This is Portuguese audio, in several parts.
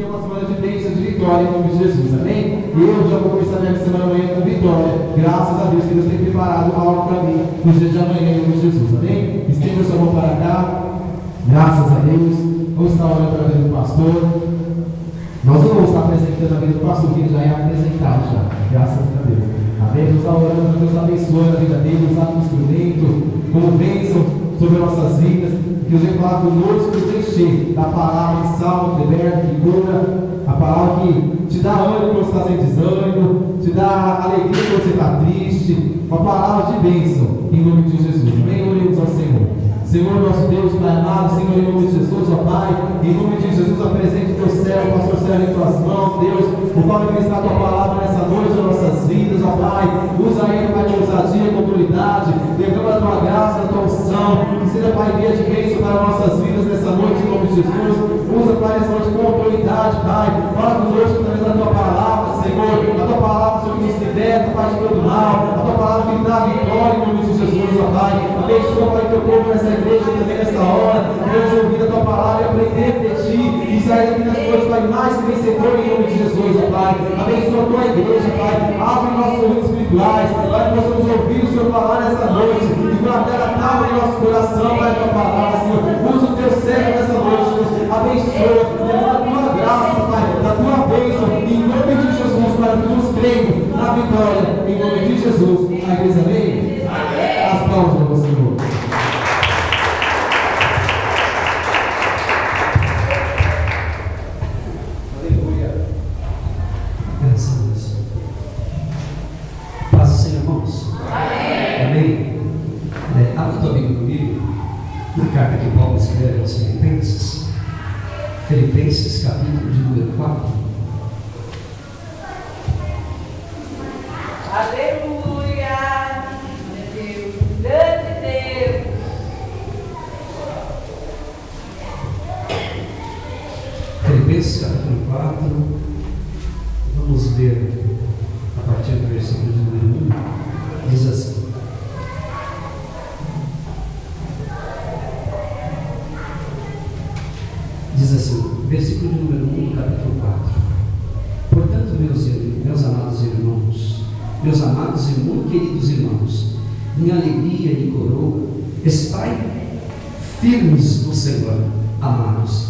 que é uma semana de bênção, de vitória em nome de Jesus, amém? E eu já vou começar minha semana amanhã com vitória, graças a Deus que Deus tem preparado algo para mim no dia de amanhã em nome de Jesus, amém? Estenda sua mão para cá, graças a Deus. Vamos estar orando para a vida do pastor. Nós não vamos estar apresentando a vida do pastor, que ele já é apresentado já, graças a Deus, amém? Vamos estar orando para Deus abençoando a vida dele, usar como instrumento, como bênção sobre nossas vidas. Que Deus venha falar conosco, nos encher da palavra que salva, que liberta, que cura, a palavra que te dá ânimo quando você está sem desânimo, te dá alegria quando você está triste, uma palavra de bênção, em nome de Jesus, amém? Oremos ao Senhor. Senhor nosso Deus, Pai amado, Senhor, em nome de Jesus, ó Pai, em nome de Jesus, apresente o teu servo, pastor Sérgio, em tuas mãos, Deus, o Pai vai ministrar a tua palavra nessa noite, nas nossas vidas, ó Pai, usa ele, Pai, com ousadia, com autoridade, derrama a tua graça, a tua unção, que seja, Pai, guia de bênção para nossas vidas nessa noite, em nome de Jesus, usa, Pai, nessa noite com autoridade, Pai, fala conosco através da tua palavra, Senhor, a tua palavra, Senhor, que nos liberta, Pai, de todo mal, a tua palavra que dá vitória, em nome de Jesus, ó Pai, abençoa, Pai, teu povo nessa igreja também nesta hora, Deus, ouvir a tua palavra e aprender de ti, e sair daqui nessa noite, Pai, mais que vencedor em nome de Jesus, ó Pai, abençoa a tua igreja, Pai, abre nossos ouvidos espirituais, Pai, que possamos ouvir o Senhor falar nessa noite, e guardar a tábua em nosso coração, Pai, a tua palavra, Senhor, usa o teu servo nessa noite, Deus, abençoa, demanda a tua graça, Pai, da tua bênção, em nome de Jesus, para que nos cremos na vitória, em nome de Jesus, a igreja, amém? As palmas ao Senhor. Carta que Paulo escreve aos Filipenses, Filipenses capítulo de número 4. Aleluia! Deus, grande Deus! Filipenses capítulo 4, vamos ler a partir do versículo de número 1, diz assim: versículo de número 1 do capítulo 4. Portanto, meus amados irmãos, meus amados e muito queridos irmãos, minha alegria e coroa, estai firmes no Senhor, amados.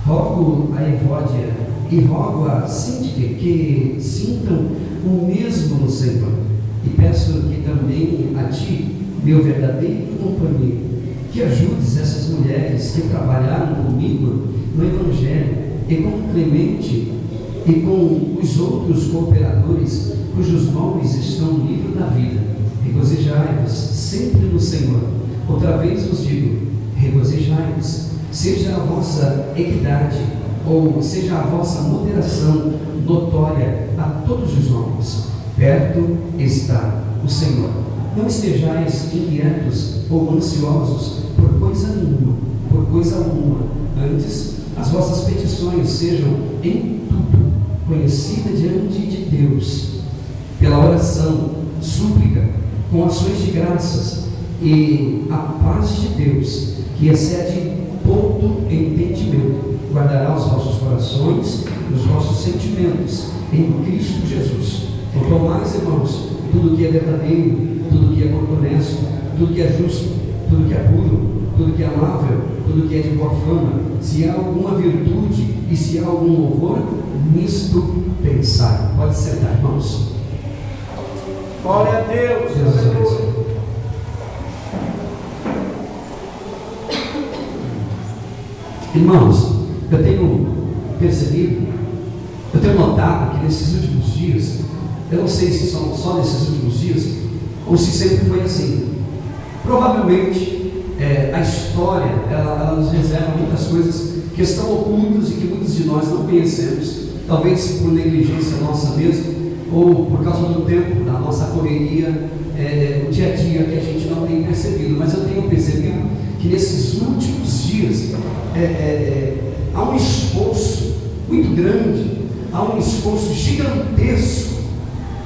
Rogo a Evódia e rogo a Síntique que sintam o mesmo no Senhor, e peço que também a ti, meu verdadeiro companheiro, que ajudes essas mulheres que trabalharam comigo no Evangelho, e com Clemente e com os outros cooperadores cujos nomes estão no livro da vida. Regozijai-vos sempre no Senhor. Outra vez vos digo, regozijai-vos. Seja a vossa equidade, ou seja a vossa moderação notória a todos os homens. Perto está o Senhor. Não estejais inquietos ou ansiosos por coisa alguma, antes as vossas petições sejam em tudo conhecidas diante de Deus, pela oração, súplica, com ações de graças, e a paz de Deus, que excede todo entendimento, guardará os vossos corações e os vossos sentimentos em Cristo Jesus. Quanto mais, irmãos, tudo que é verdadeiro, tudo que é honesto, tudo que é justo, tudo que é puro, tudo que é amável, tudo que é de boa fama, se há alguma virtude e se há algum louvor, nisto pensai. Pode sentar, irmãos. Glória a Deus. Jesus abençoe. Irmãos, eu tenho percebido, eu tenho notado que nesses últimos dias, eu não sei se são só nesses últimos dias, ou se sempre foi assim. Provavelmente a história ela nos reserva muitas coisas que estão ocultas e que muitos de nós não conhecemos, talvez por negligência nossa mesmo, ou por causa do tempo, da nossa correria, do dia a dia, que a gente não tem percebido. Mas eu tenho percebido que nesses últimos dias há um esforço muito grande, há um esforço gigantesco,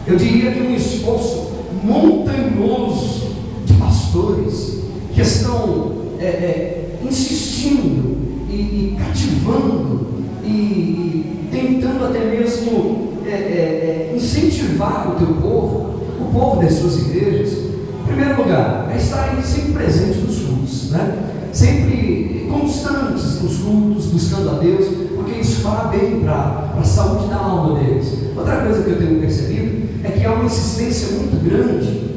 eu diria que um esforço montanhoso de pastores que estão insistindo e cativando e até mesmo incentivar o teu povo, o povo das suas igrejas, em primeiro lugar, a estarem sempre presentes nos cultos, né? Sempre constantes nos cultos, buscando a Deus, porque isso fará bem para a saúde da alma deles. Outra coisa que eu tenho percebido é que há uma insistência muito grande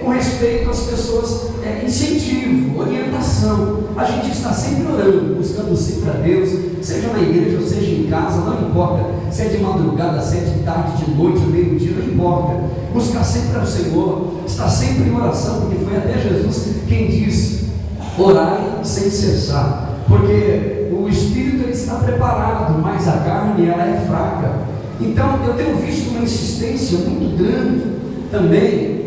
com respeito às pessoas, incentivo, orientação. A gente está sempre orando, buscando sempre a Deus, seja na igreja ou seja em casa, não importa se é de madrugada, se é de tarde, de noite, meio-dia, não importa. Buscar sempre ao Senhor, estar sempre em oração, porque foi até Jesus quem disse: orai sem cessar, porque o espírito ele está preparado, mas a carne ela é fraca. Então eu tenho visto uma insistência muito grande também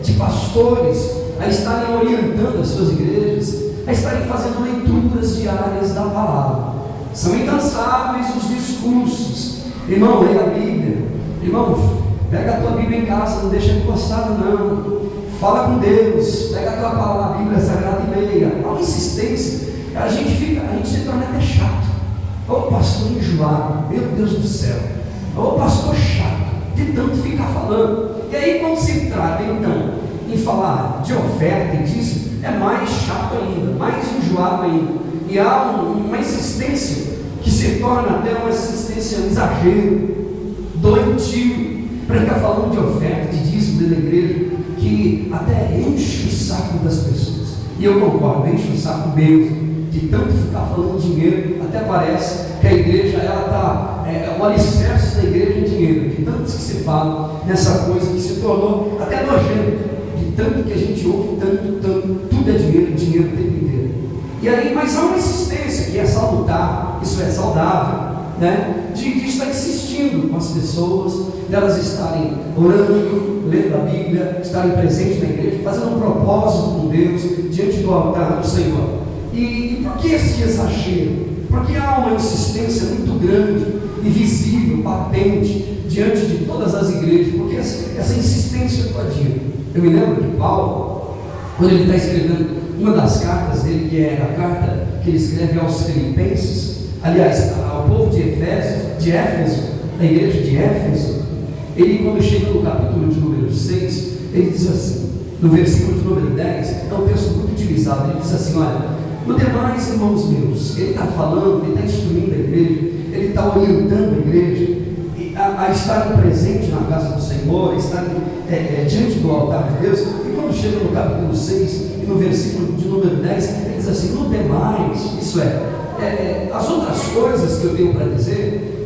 de pastores a estarem orientando as suas igrejas, a estarem fazendo leituras diárias da palavra. São incansáveis os discursos. Irmão, leia a Bíblia. Irmão, pega a tua Bíblia em casa, não deixa encostada não. Fala com Deus, pega a tua palavra, a Bíblia Sagrada e leia. Há uma insistência, a gente se torna até chato. Ô pastor enjoado, meu Deus do céu. Ô pastor chato, de tanto ficar falando. E aí quando se trata então em falar de oferta e disso, é mais chato ainda, mais enjoado ainda. E há uma insistência que se torna até uma insistência, um exagero, doentio, para ficar falando de oferta, de dízimo dentro da igreja, que até enche o saco das pessoas. E eu concordo, enche o saco mesmo, de tanto ficar falando de dinheiro, até parece que a igreja, ela está, o alicerce da igreja é dinheiro, de tanto que se fala nessa coisa que se tornou até nojento, de tanto que a gente ouve, tanto, tudo é dinheiro, dinheiro o tempo inteiro. E aí, mas há uma insistência, que é salutar, isso é saudável, né? De estar insistindo com as pessoas, delas estarem orando, lendo a Bíblia, estarem presentes na igreja, fazendo um propósito com Deus, diante do altar do Senhor. E por que esse exagero? Porque há uma insistência muito grande e visível, patente, diante de todas as igrejas, porque essa insistência todinha. Eu me lembro de Paulo, quando ele está escrevendo uma das cartas dele, que é a carta que ele escreve aos Filipenses, aliás, ao povo de Éfeso, a igreja de Éfeso, ele, quando chega no capítulo de número 6, ele diz assim, no versículo de número 10, é um texto muito utilizado, ele diz assim: olha, no demais, irmãos meus, ele está falando, ele está instruindo a igreja, ele está orientando a igreja a estarem presentes na casa do Senhor, a estarem diante do altar de Deus. E quando chega no capítulo 6 e no versículo de número 10, ele diz assim: no demais, isso as outras coisas que eu tenho para dizer,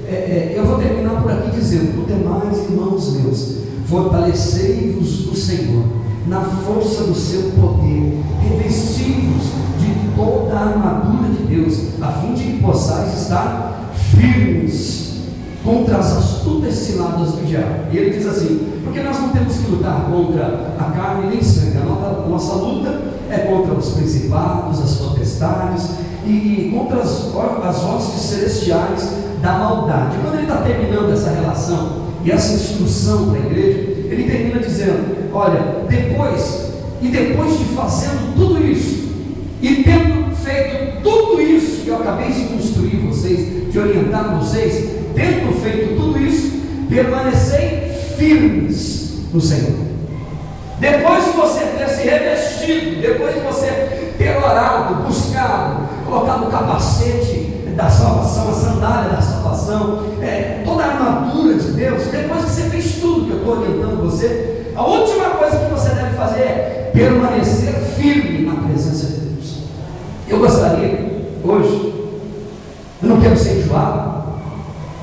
eu vou terminar por aqui dizendo: no demais, irmãos meus, fortalecei-vos no Senhor, na força do seu poder, revesti-vos de toda a armadura de Deus, a fim de que possais estar firmes contra as astutas ciladas do diabo. E ele diz assim: porque nós não temos que lutar contra a carne nem sangue, a nossa luta é contra os principados, as potestades e contra as hostes celestiais da maldade. E quando ele está terminando essa relação e essa instrução para a igreja, ele termina dizendo: olha, depois de fazendo tudo isso, e tendo feito tudo isso que eu acabei de instruir vocês, de orientar vocês, tendo feito tudo isso, permanecei firmes no Senhor. Depois de você ter se revestido, depois de você ter orado, buscado, colocado o capacete da salvação, a sandália da salvação, toda a armadura de Deus, depois que você fez tudo que eu estou orientando você, a última coisa que você deve fazer é permanecer firme na presença de Deus. Eu gostaria, hoje, eu não quero ser enjoado,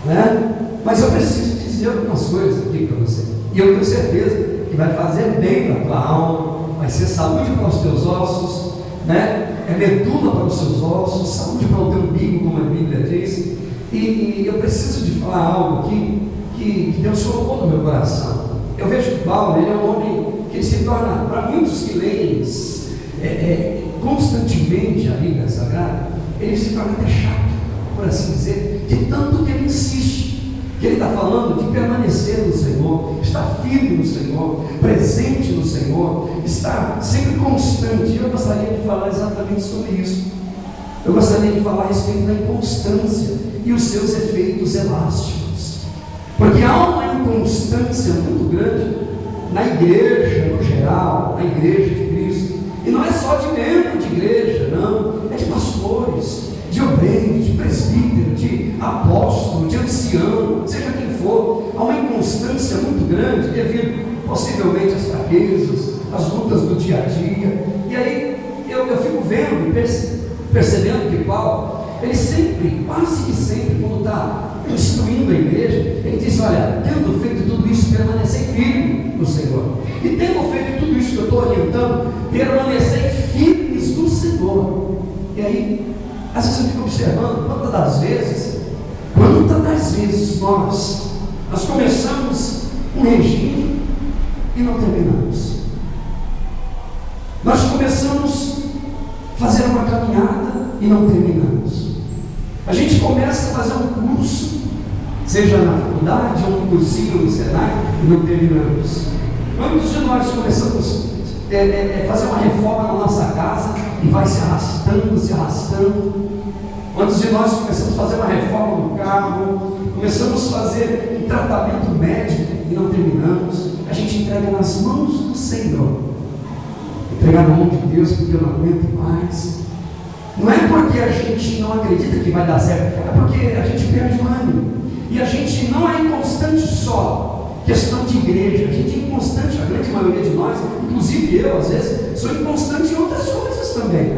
né? Mas eu preciso dizer algumas coisas aqui para você, e eu tenho certeza que vai fazer bem para a tua alma, vai ser saúde para os teus ossos, né? É medula para os seus ossos, saúde para o teu umbigo, como a Bíblia diz. E eu preciso de falar algo aqui que Deus colocou no meu coração. Eu vejo que Paulo, ele é um homem que ele se torna, para muitos que leem constantemente a Bíblia Sagrada, ele se torna até chato, por assim dizer, de tanto que ele insiste, que ele está falando de permanecer no Senhor, estar firme no Senhor, presente no Senhor, estar sempre constante. Eu gostaria de falar exatamente sobre isso. Eu gostaria de falar a respeito da inconstância e os seus efeitos elásticos, porque há uma inconstância muito grande na igreja no geral, na igreja de Cristo, e não é só de membro de igreja, não, é de pastores, de obreiros, de presbítero, de apóstolo, de ancião, seja quem for. Há uma inconstância muito grande devido possivelmente às fraquezas, às lutas do dia a dia. E aí eu fico vendo e percebendo que Paulo, ele sempre, quase que sempre, quando está instruindo a igreja, ele diz: olha, tendo feito tudo isso, permanecei firme no Senhor. E tendo feito tudo isso que eu estou orientando, permanecei firmes no Senhor. E aí, às vezes eu fico observando quantas das vezes nós começamos um regime e não terminamos. Nós começamos a fazer uma caminhada e não terminamos. A gente começa a fazer um curso, seja na faculdade ou no cursinho, no Senai, e não terminamos. Muitos de nós começamos a fazer uma reforma na nossa casa e vai se arrastando. Muitos de nós começamos a fazer uma reforma no carro, começamos a fazer um tratamento médico e não terminamos. A gente entrega nas mãos do Senhor. Entregar na mão de Deus porque eu não aguento mais. Não é porque a gente não acredita que vai dar certo, é porque a gente perde o ânimo. E a gente não é inconstante só, questão de igreja, a gente é inconstante, a grande maioria de nós, inclusive eu, às vezes, sou inconstante em outras coisas também.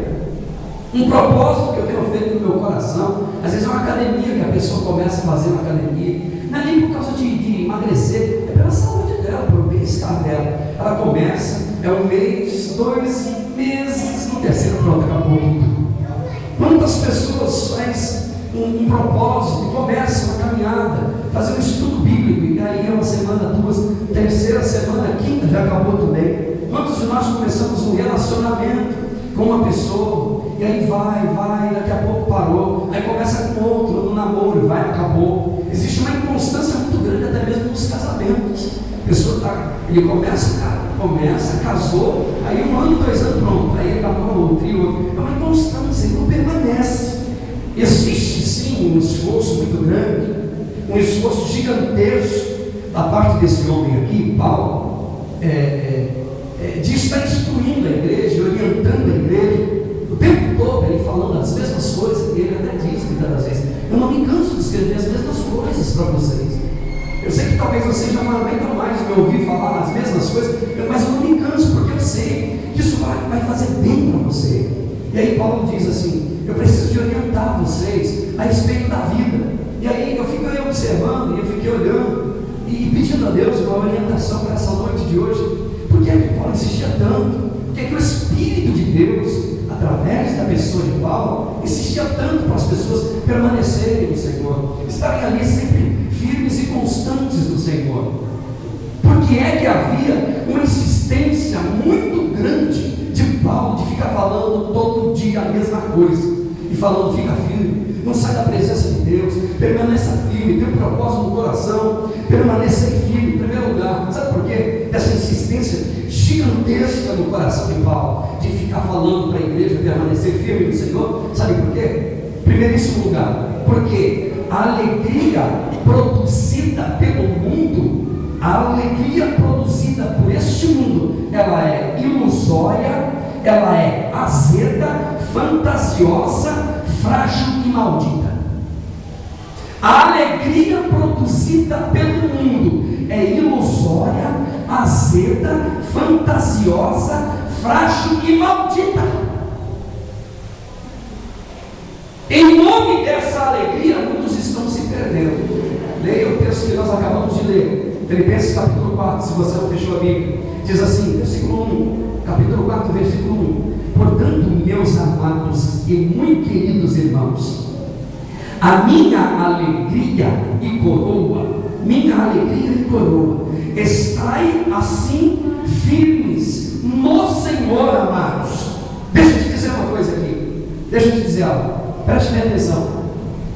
Um propósito que eu tenho feito no meu coração, às vezes é uma academia que a pessoa começa a fazer uma academia, não é nem por causa de emagrecer, é pela saúde dela, pelo bem-estar dela. Ela começa, é um mês, 2 meses, no terceiro, pronto, acabou tudo. Quantas pessoas fazem um propósito e começam uma caminhada, fazer um estudo bíblico, e aí é uma semana, 2, terceira semana, quinta, já acabou também. Quantos de nós começamos um relacionamento com uma pessoa, e aí vai, daqui a pouco parou, aí começa com outro, no namoro, vai, acabou. Existe uma inconstância muito grande até mesmo nos casamentos. A pessoa ele começa, casou, aí 1 ano, 2 anos, pronto, aí acabou outro e outro. É uma inconstância, ele não permanece. Existe sim um esforço muito grande, um esforço gigantesco da parte desse homem aqui, Paulo, de estar instruindo a igreja, orientando a igreja, o tempo todo ele falando as mesmas coisas, e ele até diz muitas das vezes: eu não me canso de escrever as mesmas coisas para vocês. Eu sei que talvez vocês já não aguentam mais me ouvir falar as mesmas coisas, mas eu não me canso, porque eu sei que isso vai fazer bem para você. E aí Paulo diz assim: eu preciso de orientar vocês a respeito da vida. E aí eu fiquei observando, e eu fiquei olhando, e pedindo a Deus uma orientação para essa noite de hoje. Por que é que Paulo insistia tanto? Por que é que o Espírito de Deus, através da pessoa de Paulo, insistia tanto para as pessoas permanecerem no Senhor, estarem ali sempre firmes e constantes no Senhor? Porque é que havia uma insistência muito grande de Paulo de ficar falando todo dia a mesma coisa, e falando: fica firme, não sai da presença de Deus, permaneça firme, tem um propósito no coração, permaneça firme em primeiro lugar. Sabe por quê? Essa insistência gigantesca no coração de Paulo, de ficar falando para a igreja permanecer firme no Senhor. Sabe por quê? Primeiríssimo lugar, porque a alegria produzida pelo mundo, a alegria produzida por este mundo, ela é ilusória, ela é azeda, fantasiosa, frágil e maldita. A alegria produzida pelo mundo é ilusória, azeda, fantasiosa, frágil e maldita. Em nome dessa alegria, muitos estão se perdendo. Leia o texto que nós acabamos de ler, Filipenses capítulo 4, se você não fechou a Bíblia. Diz assim, versículo 1, capítulo 4, versículo 1: portanto, meus amados e muito queridos irmãos, a minha alegria e coroa, estai assim firmes no Senhor, amados. Deixa eu te dizer uma coisa aqui, deixa eu te dizer algo, preste bem atenção.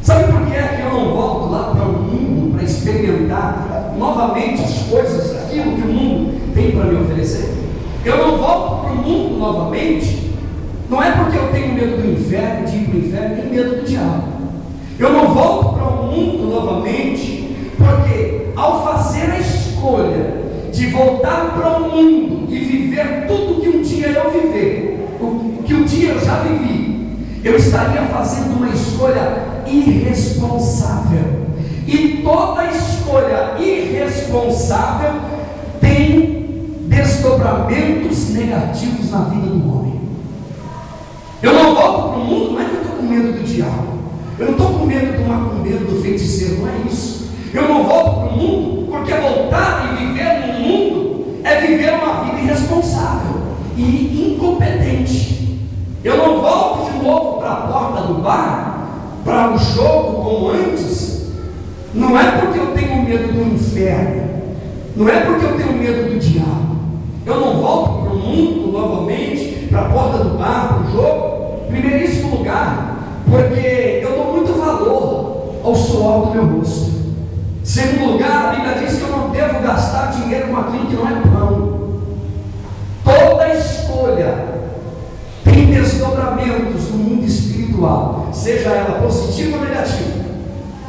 Sabe por que é que eu não volto lá para o mundo para experimentar novamente as coisas, aquilo que o mundo tem para me oferecer? Eu não volto para o mundo novamente, não é porque eu tenho medo do inferno, de ir para o inferno. voltar para o mundo e viver tudo que um dia eu viver, que um dia eu já vivi, eu estaria fazendo uma escolha irresponsável. E toda escolha irresponsável tem desdobramentos negativos na vida do homem. Eu não volto para o mundo, não é que eu estou com medo do diabo. Eu não estou com medo do macumbeiro, do feiticeiro, não é isso. Eu não volto para o mundo, porque voltar e viver no mundo é viver uma vida irresponsável e incompetente. Eu não volto de novo para a porta do bar, para o jogo como antes. Não é porque eu tenho medo do inferno, não é porque eu tenho medo do diabo. Eu não volto para o mundo novamente, para a porta do bar, para o jogo, primeiríssimo lugar, porque eu dou muito valor ao suor do meu rosto. Segundo lugar, a Bíblia diz que eu não devo gastar dinheiro com aquilo que não é pão. Toda escolha tem desdobramentos no mundo espiritual, seja ela positiva ou negativa.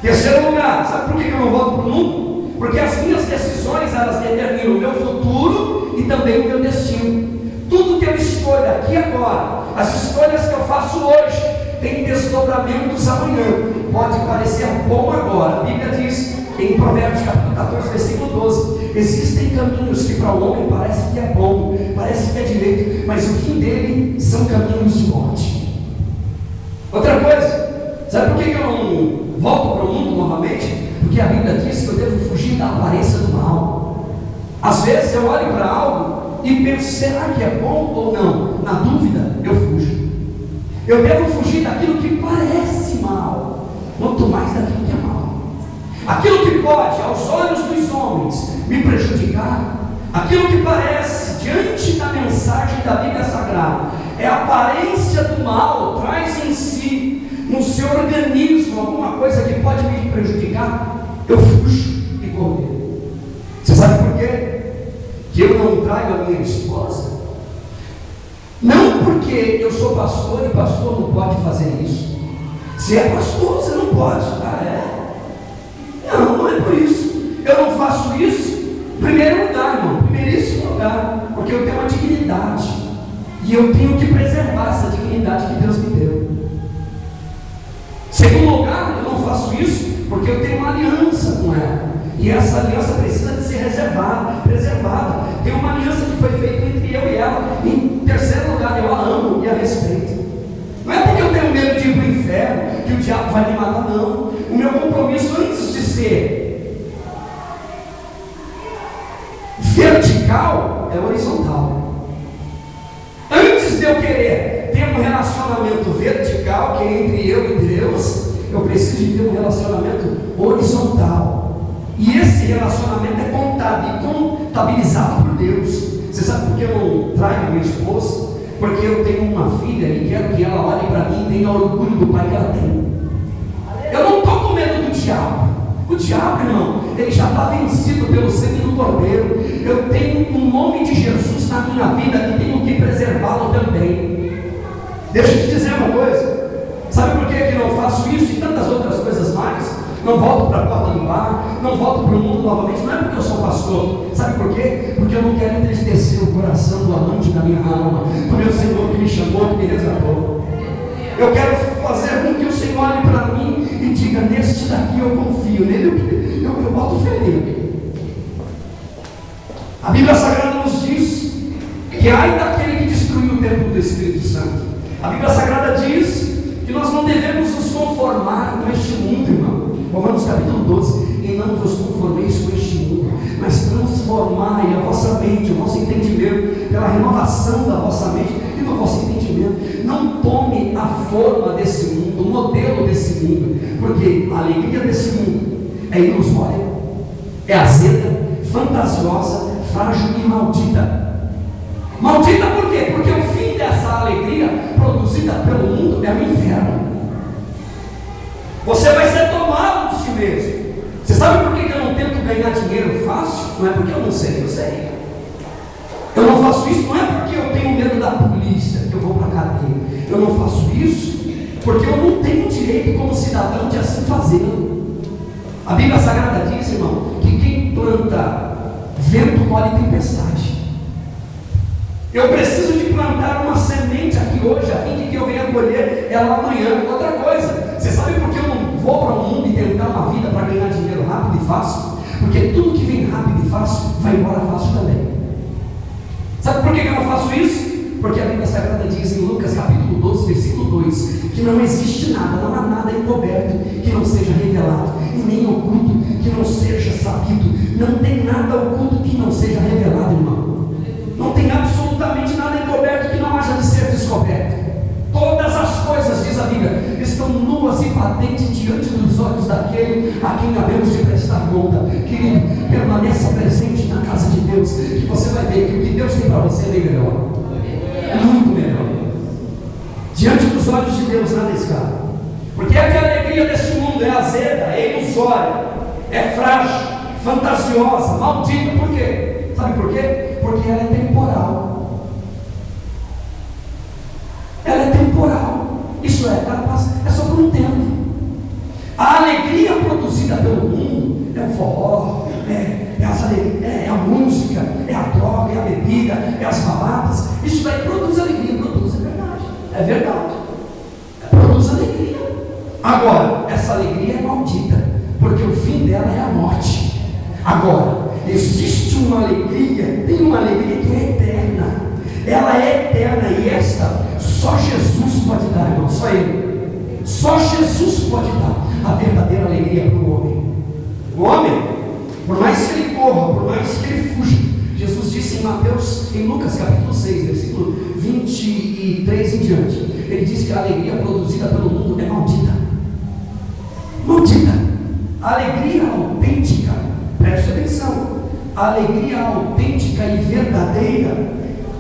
Terceiro lugar, sabe por que eu não volto para o mundo? Porque as minhas decisões, elas determinam o meu futuro e também o meu destino. Tudo que eu escolho aqui agora, as escolhas que eu faço hoje, tem desdobramentos amanhã. Pode parecer bom agora. A Bíblia diz em Provérbios capítulo 14, versículo 12: existem caminhos que para o homem parece que é bom, parece que é direito, mas o fim dele são caminhos de morte. Outra coisa, sabe por que eu não volto para o mundo novamente? Porque a Bíblia diz que eu devo fugir da aparência do mal. Às vezes eu olho para algo e penso, será que é bom ou não? Na dúvida, eu fujo. Eu devo fugir daquilo que parece mal, quanto mais daquilo que é mal. Aquilo que pode, aos olhos dos homens, me prejudicar, aquilo que parece, diante da mensagem da Bíblia Sagrada, é a aparência do mal, traz em si, no seu organismo, alguma coisa que pode me prejudicar, eu fujo e corro. Você sabe por quê? Que eu não trago a minha esposa? Não porque eu sou pastor e pastor não pode fazer isso. Se é pastor, você não pode. Ah, é? Não, não é por isso. Eu não faço isso, em primeiro lugar, irmão, primeiríssimo lugar, porque eu tenho uma dignidade e eu tenho que preservar essa dignidade que Deus me deu. Segundo lugar, eu não faço isso porque eu tenho uma aliança com ela, e essa aliança precisa de ser preservada. Tem uma aliança que foi feita entre eu e ela. Em terceiro lugar, eu a amo e a respeito. Não é porque eu tenho medo de ir para o inferno que o diabo vai me matar, não. O meu compromisso, antes de ser vertical, é horizontal. Antes de eu querer ter um relacionamento vertical, que é entre eu e Deus, eu preciso de ter um relacionamento horizontal. E esse relacionamento é contabilizado por Deus. Você sabe por que eu não trago minha esposa? Porque eu tenho uma filha e quero que ela olhe para mim e tenha orgulho do pai que ela tem. Eu não estou com medo do diabo. O diabo, irmão, ele já está vencido pelo sangue do Cordeiro. Eu tenho o nome de Jesus na minha vida e tenho que preservá-lo também. Deixa eu te dizer uma coisa. Sabe por que eu não faço isso e tantas outras coisas mais? Não volto para a porta do bar, não volto para o mundo novamente. Não é porque eu sou pastor. Sabe por quê? Porque eu não quero entristecer o coração do amante da minha alma, do meu Senhor que me chamou, que me resgatou. Eu quero fazer com que o Senhor olhe para mim e diga: neste daqui eu confio, nele eu boto fé nele. A Bíblia Sagrada nos diz que ai daquele que destruiu o templo do Espírito Santo. A Bíblia Sagrada diz que nós não devemos nos conformar com este mundo, irmão. Romanos capítulo 12: e não vos conformeis com este mundo, mas transformai a vossa mente, o vosso entendimento, pela renovação da vossa mente e do vosso entendimento. Não tome a forma desse mundo, o modelo desse mundo, porque a alegria desse mundo é ilusória, é azeda, fantasiosa, frágil e maldita. Maldita por quê? Porque o fim dessa alegria produzida pelo mundo é o inferno. Você vai ser tomado de si mesmo. Você sabe por que eu não tento ganhar dinheiro fácil? Não é porque eu não sei, eu sei. Eu não faço isso, não é porque eu tenho medo da polícia, que eu vou para a cadeia. Eu não faço isso porque eu não tenho direito como cidadão de assim fazer. A Bíblia Sagrada diz, irmão, que quem planta vento, mole e tempestade. Eu preciso de plantar uma semente aqui hoje, a fim de que eu venha colher ela amanhã. Outra coisa, você sabe por que eu não vou para o mundo e tentar uma vida para ganhar dinheiro rápido e fácil? Porque tudo que vem rápido e fácil vai embora fácil também. Sabe por que eu não faço isso? Porque a Bíblia Sagrada diz em Lucas capítulo 12, versículo 2, que não existe nada, não há nada encoberto que não seja revelado, e nem oculto que não seja sabido. Não tem nada oculto que não seja revelado, irmão. Não tem absolutamente nada encoberto que não haja de ser descoberto. Todas as coisas, diz a Bíblia, estão nuas e patentes diante dos olhos daquele a quem havemos de prestar conta. Querido, permaneça presente na casa de Deus, que você vai ver que o que Deus tem para você é bem melhor, muito melhor. Diante dos olhos de Deus, nada escapa. Porque é que a alegria deste mundo é azeda, é ilusória, é frágil, fantasiosa, maldita. Por quê? Sabe por quê? Porque ela é temporal. Ela é temporal. Isso é, ela passa, é só por um tempo. A alegria produzida pelo mundo é o forró, é a música, é a droga, é a bebida, é as baladas. Isso daí produz alegria, produz, é verdade. É verdade. Produz alegria. Agora, essa alegria é maldita, porque o fim dela é a morte. Agora, existe uma alegria, tem uma alegria que é eterna. Ela é eterna e esta só Jesus pode dar, irmão, só Ele. Só Jesus pode dar a verdadeira alegria para o homem. O homem, por mais que ele corra, por mais que ele fuja, Jesus disse em Lucas capítulo 6, versículo 23 em diante, ele diz que a alegria produzida pelo mundo é maldita. Maldita. A alegria autêntica, preste atenção, a alegria autêntica e verdadeira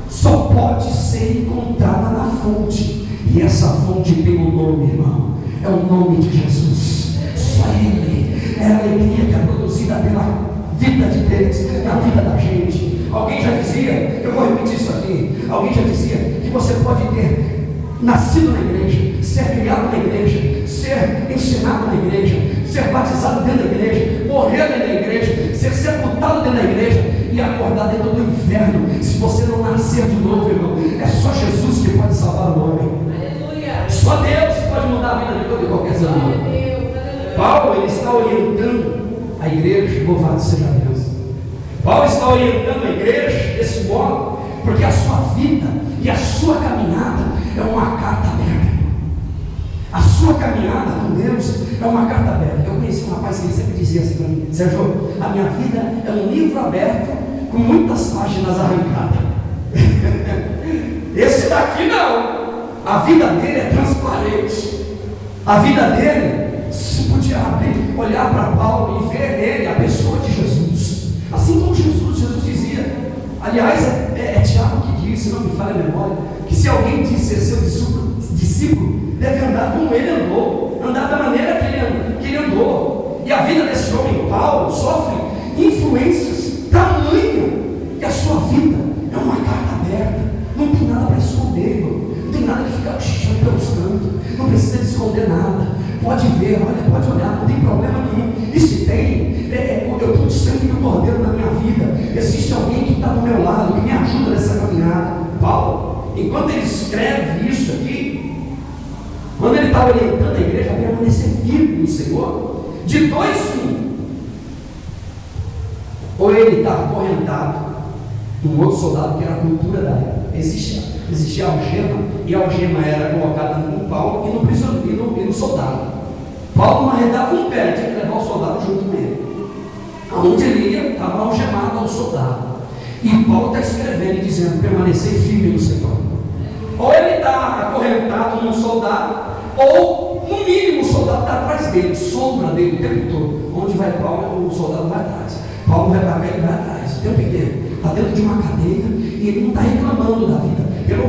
só pode ser encontrada na fonte, e essa fonte tem um nome, irmão, é o nome de Jesus. Só Ele é a alegria que é produzida pela vida de Deus, na vida da gente. Alguém já dizia, eu vou repetir isso aqui, alguém já dizia que você pode ter nascido na igreja, ser criado na igreja, ser ensinado na igreja, ser batizado dentro da igreja, morrer dentro da igreja, ser sepultado dentro da igreja e acordar dentro do inferno. Se você não nascer de novo, irmão, é só Jesus que pode salvar o homem. Aleluia. Só Deus pode mudar a vida de todo e qualquer ser humano. Paulo, ele está orientando a igreja, louvado seja Deus. Paulo está orientando a igreja desse modo, porque a sua vida e a sua caminhada é uma carta aberta. A sua caminhada com Deus é uma carta aberta. Eu conheci um rapaz que ele sempre dizia assim para mim: Sérgio, a minha vida é um livro aberto com muitas páginas arrancadas. Esse daqui não. A vida dele é transparente. A vida dele, se podia abrir, olhar para Paulo e ver nele a pessoa de Jesus. Assim como Jesus dizia. Aliás, é Tiago que diz, se não me falha a memória, que se alguém diz ser seu discípulo, deve andar como ele andou, andar da maneira que ele andou. E a vida desse homem, Paulo, sofre influências tamanho que a sua vida é uma carta aberta. Não tem nada para esconder, irmão. Não tem nada que ficar xixando pelos cantos. Não precisa de esconder nada. Pode ver, olha, pode olhar, não tem problema nenhum. E se tem, eu estou dizendo que o cordeiro na minha vida, existe alguém que está do meu lado, que me ajuda nessa caminhada. Paulo, enquanto ele escreve isso aqui, quando ele está orientando a igreja a permanecer firme no Senhor, de dois, ou ele está acorrentado, um outro soldado, que era a cultura da época. Existia a algema, e a algema era colocada no pau e no prisioneiro e no soldado. Paulo não arredava um pé, tinha que levar o soldado junto com ele. Aonde ele ia, estava algemado ao soldado. E Paulo está escrevendo e dizendo: permanecer firme no Senhor. Ou ele está acorrentado num soldado, ou no mínimo o soldado está atrás dele, sombra dele o tempo todo. Onde vai Paulo, o soldado vai atrás. Paulo vai para cá, ele vai atrás o tempo inteiro. Está dentro de uma cadeia e ele não está reclamando da vida. Pelo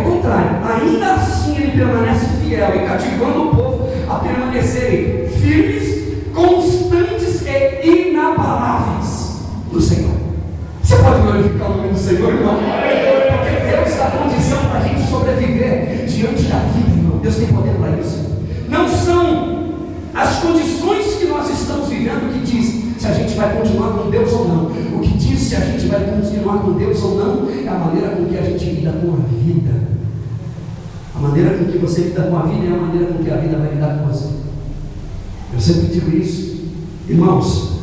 contrário, ainda assim ele permanece fiel e cativando o povo a permanecerem firmes, constantes e inabaláveis no Senhor. Você pode glorificar o nome do Senhor, irmão? Porque Deus dá condição para a gente sobreviver diante da vida, irmão. Deus tem poder para isso. Não são as condições que nós estamos vivendo que diz se a gente vai continuar com Deus ou não. O que diz se a gente vai continuar com Deus ou não é a maneira com que a gente lida com a vida. A maneira com que você lida com a vida é a maneira com que a vida vai lidar com você. Eu sempre digo isso. Irmãos,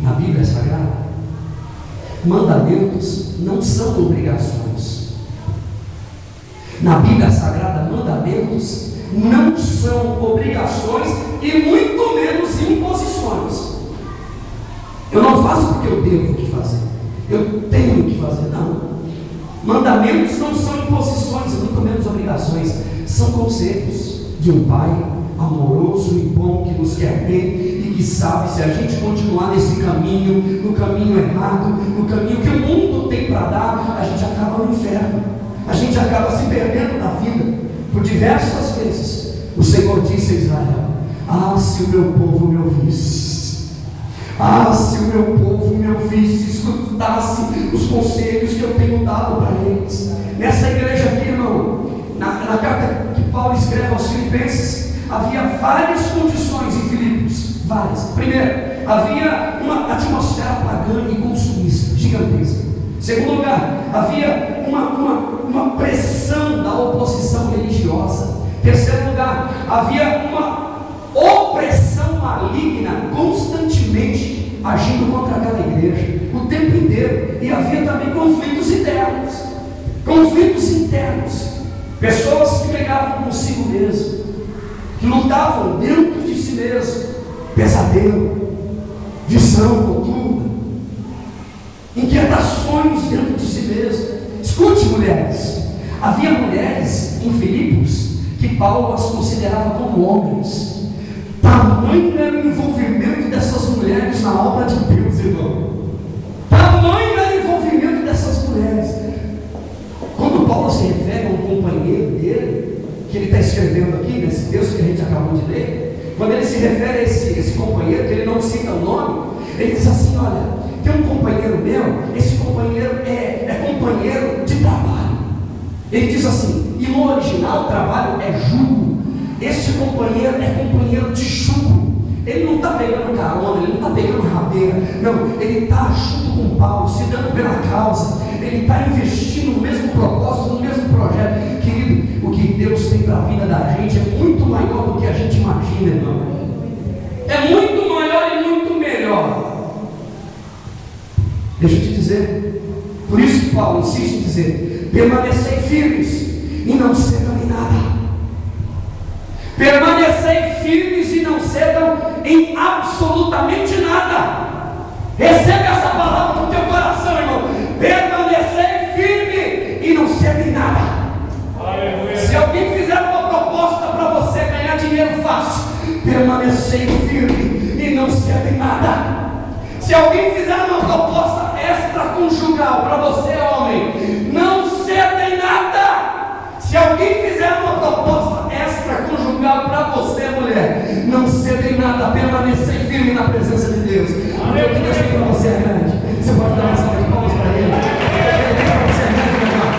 na Bíblia Sagrada, mandamentos não são obrigações. Na Bíblia Sagrada, mandamentos não são obrigações e muito menos imposições. Eu não faço porque eu devo que fazer, eu tenho que fazer, não. Mandamentos não são imposições e muito menos obrigações, são conselhos de um pai amoroso e bom que nos quer bem e que sabe se a gente continuar nesse caminho, no caminho errado, no caminho que o mundo tem para dar, a gente acaba no inferno, a gente acaba se perdendo na vida. Por diversas vezes o Senhor disse a Israel: ah, se o meu povo me ouvisse, ah, se o meu povo me ouvisse, escutasse os conselhos que eu tenho dado para eles. Nessa igreja aqui, irmão, na carta que Paulo escreve aos Filipenses, havia várias condições em Filipos, várias. Primeiro, havia uma atmosfera pagã e consumista, gigantesca. Segundo lugar, havia uma pressão da oposição religiosa. Terceiro lugar, havia uma opressão maligna constantemente agindo contra aquela igreja, o tempo inteiro. E havia também conflitos internos. Pessoas que brigavam consigo mesmo, que lutavam dentro de si mesmo, pesadelo, visão noturna, inquietações dentro de si mesmo. Escute, mulheres, havia mulheres em Filipos que Paulo as considerava como homens. Tamanho era o envolvimento dessas mulheres na obra de Deus, irmão. Tamanho era o envolvimento dessas mulheres. Quando Paulo se refere a um companheiro dele, que ele está escrevendo aqui, nesse texto que a gente acabou de ler, quando ele se refere a esse companheiro, que ele não cita o nome, ele diz assim: olha, tem um companheiro meu, esse companheiro é companheiro de trabalho. Ele diz assim, e no original o trabalho é jugo. Este companheiro é companheiro de jugo. Ele não está pegando carona, ele não está pegando rabeira, não, ele está junto com Paulo, se dando pela causa, ele está investindo no mesmo propósito, no mesmo projeto. Querido, o que Deus tem para a vida da gente é muito maior do que a gente imagina, irmão. É muito maior e muito melhor. Deixa eu te dizer, por isso que Paulo insiste em dizer: permanecei firmes e não cedam em nada. Permanecei firmes e não cedam em absolutamente nada. Recebe essa palavra no teu coração, irmão. Permanecei firme e não cedam em nada. Se alguém fizer uma proposta para você ganhar dinheiro fácil, permanecei firme e não cedam em nada. Se alguém fizer uma proposta extraconjugal para você, homem, não ceda em nada. Se alguém fizer uma proposta extraconjugal para você, mulher, não ceda em nada. Permanecer firme na presença de Deus. Amém. O que Deus tem para você é grande. Você pode dar uma salva de palmas para Ele. Ele tem para você é grande, meu irmão.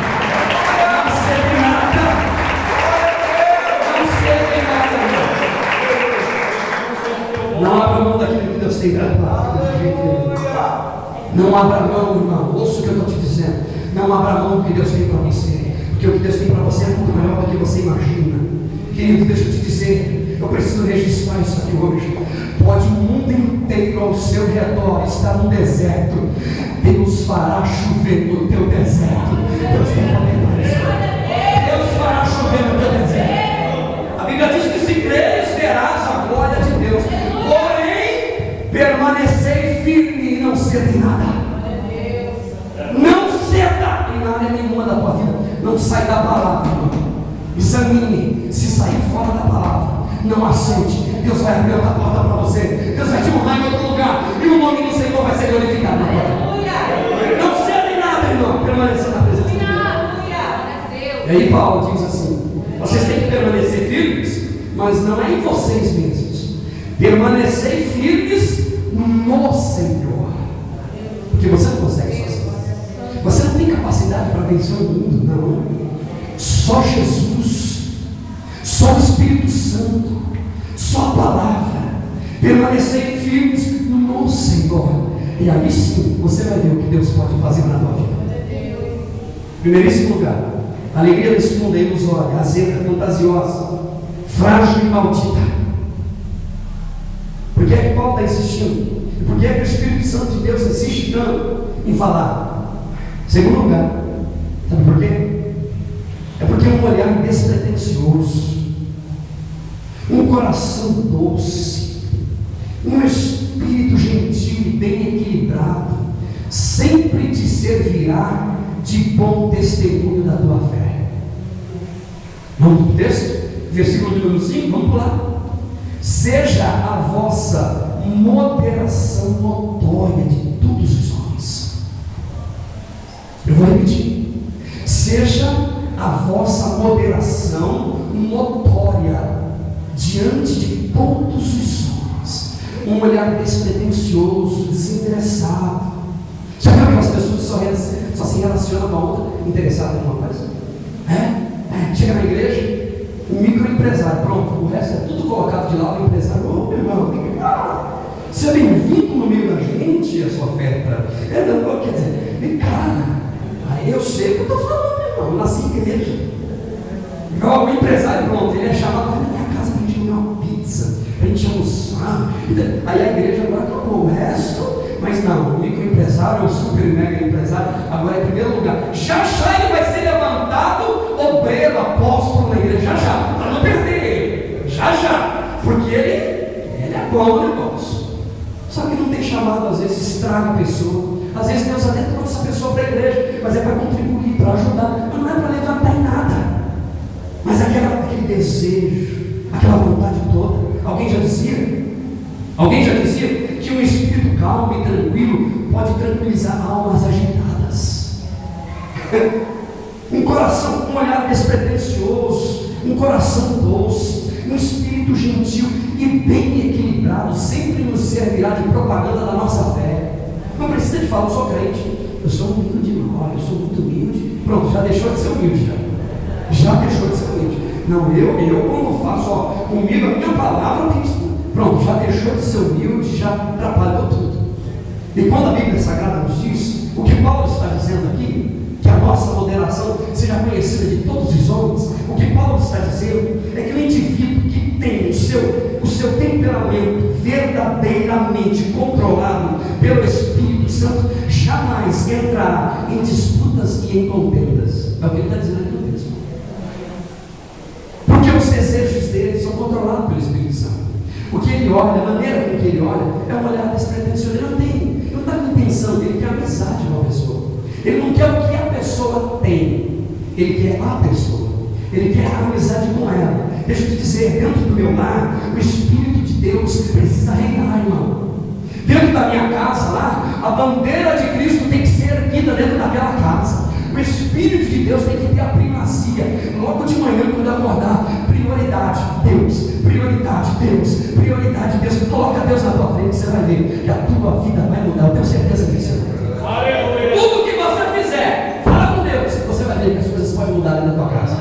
Não ceda em nada. Não ceda em nada, irmão. Não abra mão daquilo que Deus tem para você. Não abra mão, irmão. Ouça o que eu estou te dizendo. Não abra mão do que Deus tem para você. Porque o que Deus tem para você é muito maior do que você imagina. Querido, deixa eu te dizer, eu preciso registrar isso aqui hoje. Pode o mundo inteiro ao seu redor estar no deserto, Deus fará chover no teu deserto. Deus tem poder para isso. Deus fará chover no teu deserto. A Bíblia diz que se creres verás a glória de Deus. Porém, permanecei firme e não ceda em nada. Não ceda em área nenhuma da tua vida. Não sai da palavra, irmão. Examine, se sair fora da palavra, não aceite. Deus vai abrir outra porta para você. Deus vai te honrar em outro lugar, e o nome do Senhor vai ser glorificado na porta. Não ceda em nada, irmão. Permaneça na presença de Deus. E aí Paulo diz assim: vocês têm que permanecer firmes, mas não é em vocês mesmos. Permanecei firmes no Senhor. Porque você não consegue sozinho. Você não tem capacidade para vencer o mundo, não. Só Jesus, só o Espírito Santo, só a palavra. Permanecei firmes no Senhor. E aí sim, você vai ver o que Deus pode fazer na tua vida. Primeiríssimo lugar, a alegria desse mundo é ilusória, azeda, fantasiosa, frágil e maldita. Por que é que Paulo está insistindo? E por que é que o Espírito Santo de Deus insiste tanto em falar? Segundo lugar, sabe por quê? É porque é um olhar despretensioso, um coração doce, um espírito gentil e bem equilibrado, sempre te servirá de bom testemunho da tua fé. Vamos para o texto? Versículo número 5, vamos lá. Seja a vossa moderação notória de todos os homens. Eu vou repetir. Seja a vossa moderação notória diante de todos os homens. Um olhar despretensioso, desinteressado. Já viu aquelas pessoas que só se relacionam com a outra interessada em alguma coisa? Chega na igreja, um microempresário, pronto, o resto é tudo colocado de lado, o empresário, ô meu irmão, você é bem-vindo no meio da gente, a sua oferta. Quer dizer, vem cá, eu sei o que eu estou falando, meu irmão, eu nasci em igreja. O empresário, pronto, ele é chamado, vem na minha casa para a gente comer uma pizza, para a gente almoçar. Aí a igreja agora acabou o resto, mas não, o microempresário, o super mega empresário, agora é em primeiro lugar. Já ele vai ser levantado, obreiro, apóstolo na igreja, já, para não perder ele, já, porque ele é bom no negócio. Só que não tem chamado, às vezes estraga a pessoa. Às vezes Deus até trouxe a pessoa para a igreja, mas é para contribuir, para ajudar, mas não é para levantar em nada. Mas aquele desejo, aquela vontade toda. Alguém já dizia que um espírito calmo e tranquilo pode tranquilizar almas agitadas. Um coração, um olhar despretensioso, um coração doce, um espírito gentil e bem equilibrado, sempre nos servirá de propaganda da nossa fé. Não precisa de falar, eu sou crente, eu sou humilde, irmão, eu sou muito humilde. Pronto, já deixou de ser humilde, já deixou de ser humilde. Não, eu quando faço, comigo, a minha palavra tem isso. Pronto, já deixou de ser humilde, já atrapalhou tudo. E quando a Bíblia Sagrada nos diz, o que Paulo está dizendo aqui, que a nossa moderação seja conhecida de todos os homens, o que Paulo está dizendo é que o indivíduo que tem o seu temperamento verdadeiramente controlado pelo Espírito Santo jamais entrará em disputas e em contendas. É o que ele está dizendo aqui no texto. Porque os desejos dele são controlados pelo Espírito Santo. O que ele olha, a maneira com que ele olha, é um olhar despretensioso. Ele não está com intenção, ele quer amizade com a pessoa. Ele não quer o que a pessoa tem, ele quer a pessoa, ele quer a amizade com ela. Deixa eu te dizer, dentro do meu lar, o Espírito de Deus precisa reinar, irmão. Dentro da minha casa lá, a bandeira de Cristo tem que ser erguida dentro daquela casa. O Espírito de Deus tem que ter a primazia. Logo de manhã, quando acordar, prioridade, Deus, prioridade, Deus, prioridade, Deus. Coloca Deus na tua frente, você vai ver que a tua vida vai mudar. Eu tenho certeza disso. Tudo que você fizer, fala com Deus, você vai ver que as coisas podem mudar dentro da tua casa.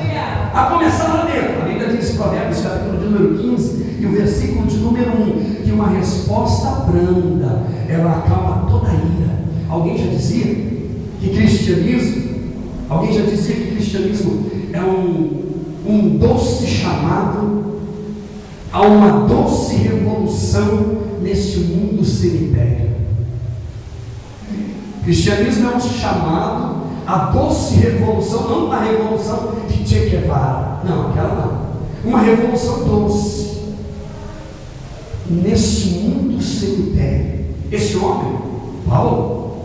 A começar lá dentro. A Bíblia diz em Provérbios, capítulo de número 15, e o versículo de número 1, que uma resposta branda, ela acalma toda a ira. Alguém já dizia que cristianismo é um doce chamado a uma doce revolução neste mundo cemitério. Cristianismo é um chamado a doce revolução, não uma revolução de Che Guevara, não, aquela não, uma revolução doce neste mundo cemitério. Esse homem, Paulo,